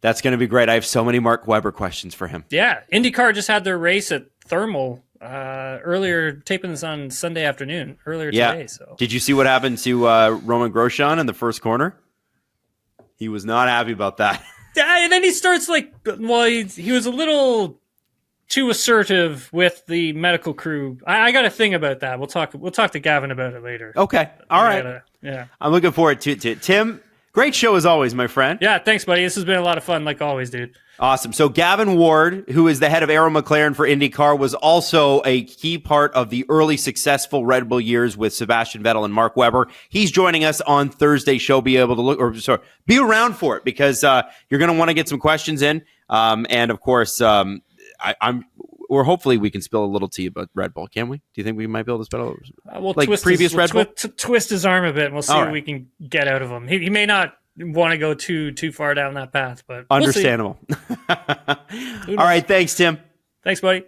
S1: That's going to be great. I have so many Mark Webber questions for him.
S2: Yeah. IndyCar just had their race at Thermal earlier, taping this on Sunday afternoon, today. So,
S1: did you see what happened to Roman Grosjean in the first corner? He was not happy about that.
S2: And then he starts he was a little too assertive with the medical crew. I got a thing about that. We'll talk to Gavin about it later.
S1: Okay. All right.
S2: Yeah.
S1: I'm looking forward to it. Tim, great show as always, my friend.
S2: Yeah, thanks, buddy. This has been a lot of fun, like always, dude.
S1: Awesome. So Gavin Ward, who is the head of Aero McLaren for IndyCar, was also a key part of the early successful Red Bull years with Sebastian Vettel and Mark Webber. He's joining us on Thursday's show. Be around for it because you're going to want to get some questions in. And of course, hopefully we can spill a little tea about Red Bull, can we? Do you think we might be able to spill
S2: twist his arm a bit, and we'll see what we can get out of him. He may not want to go too far down that path, but
S1: understandable.
S2: We'll
S1: All right, thanks, Tim.
S2: Thanks, buddy.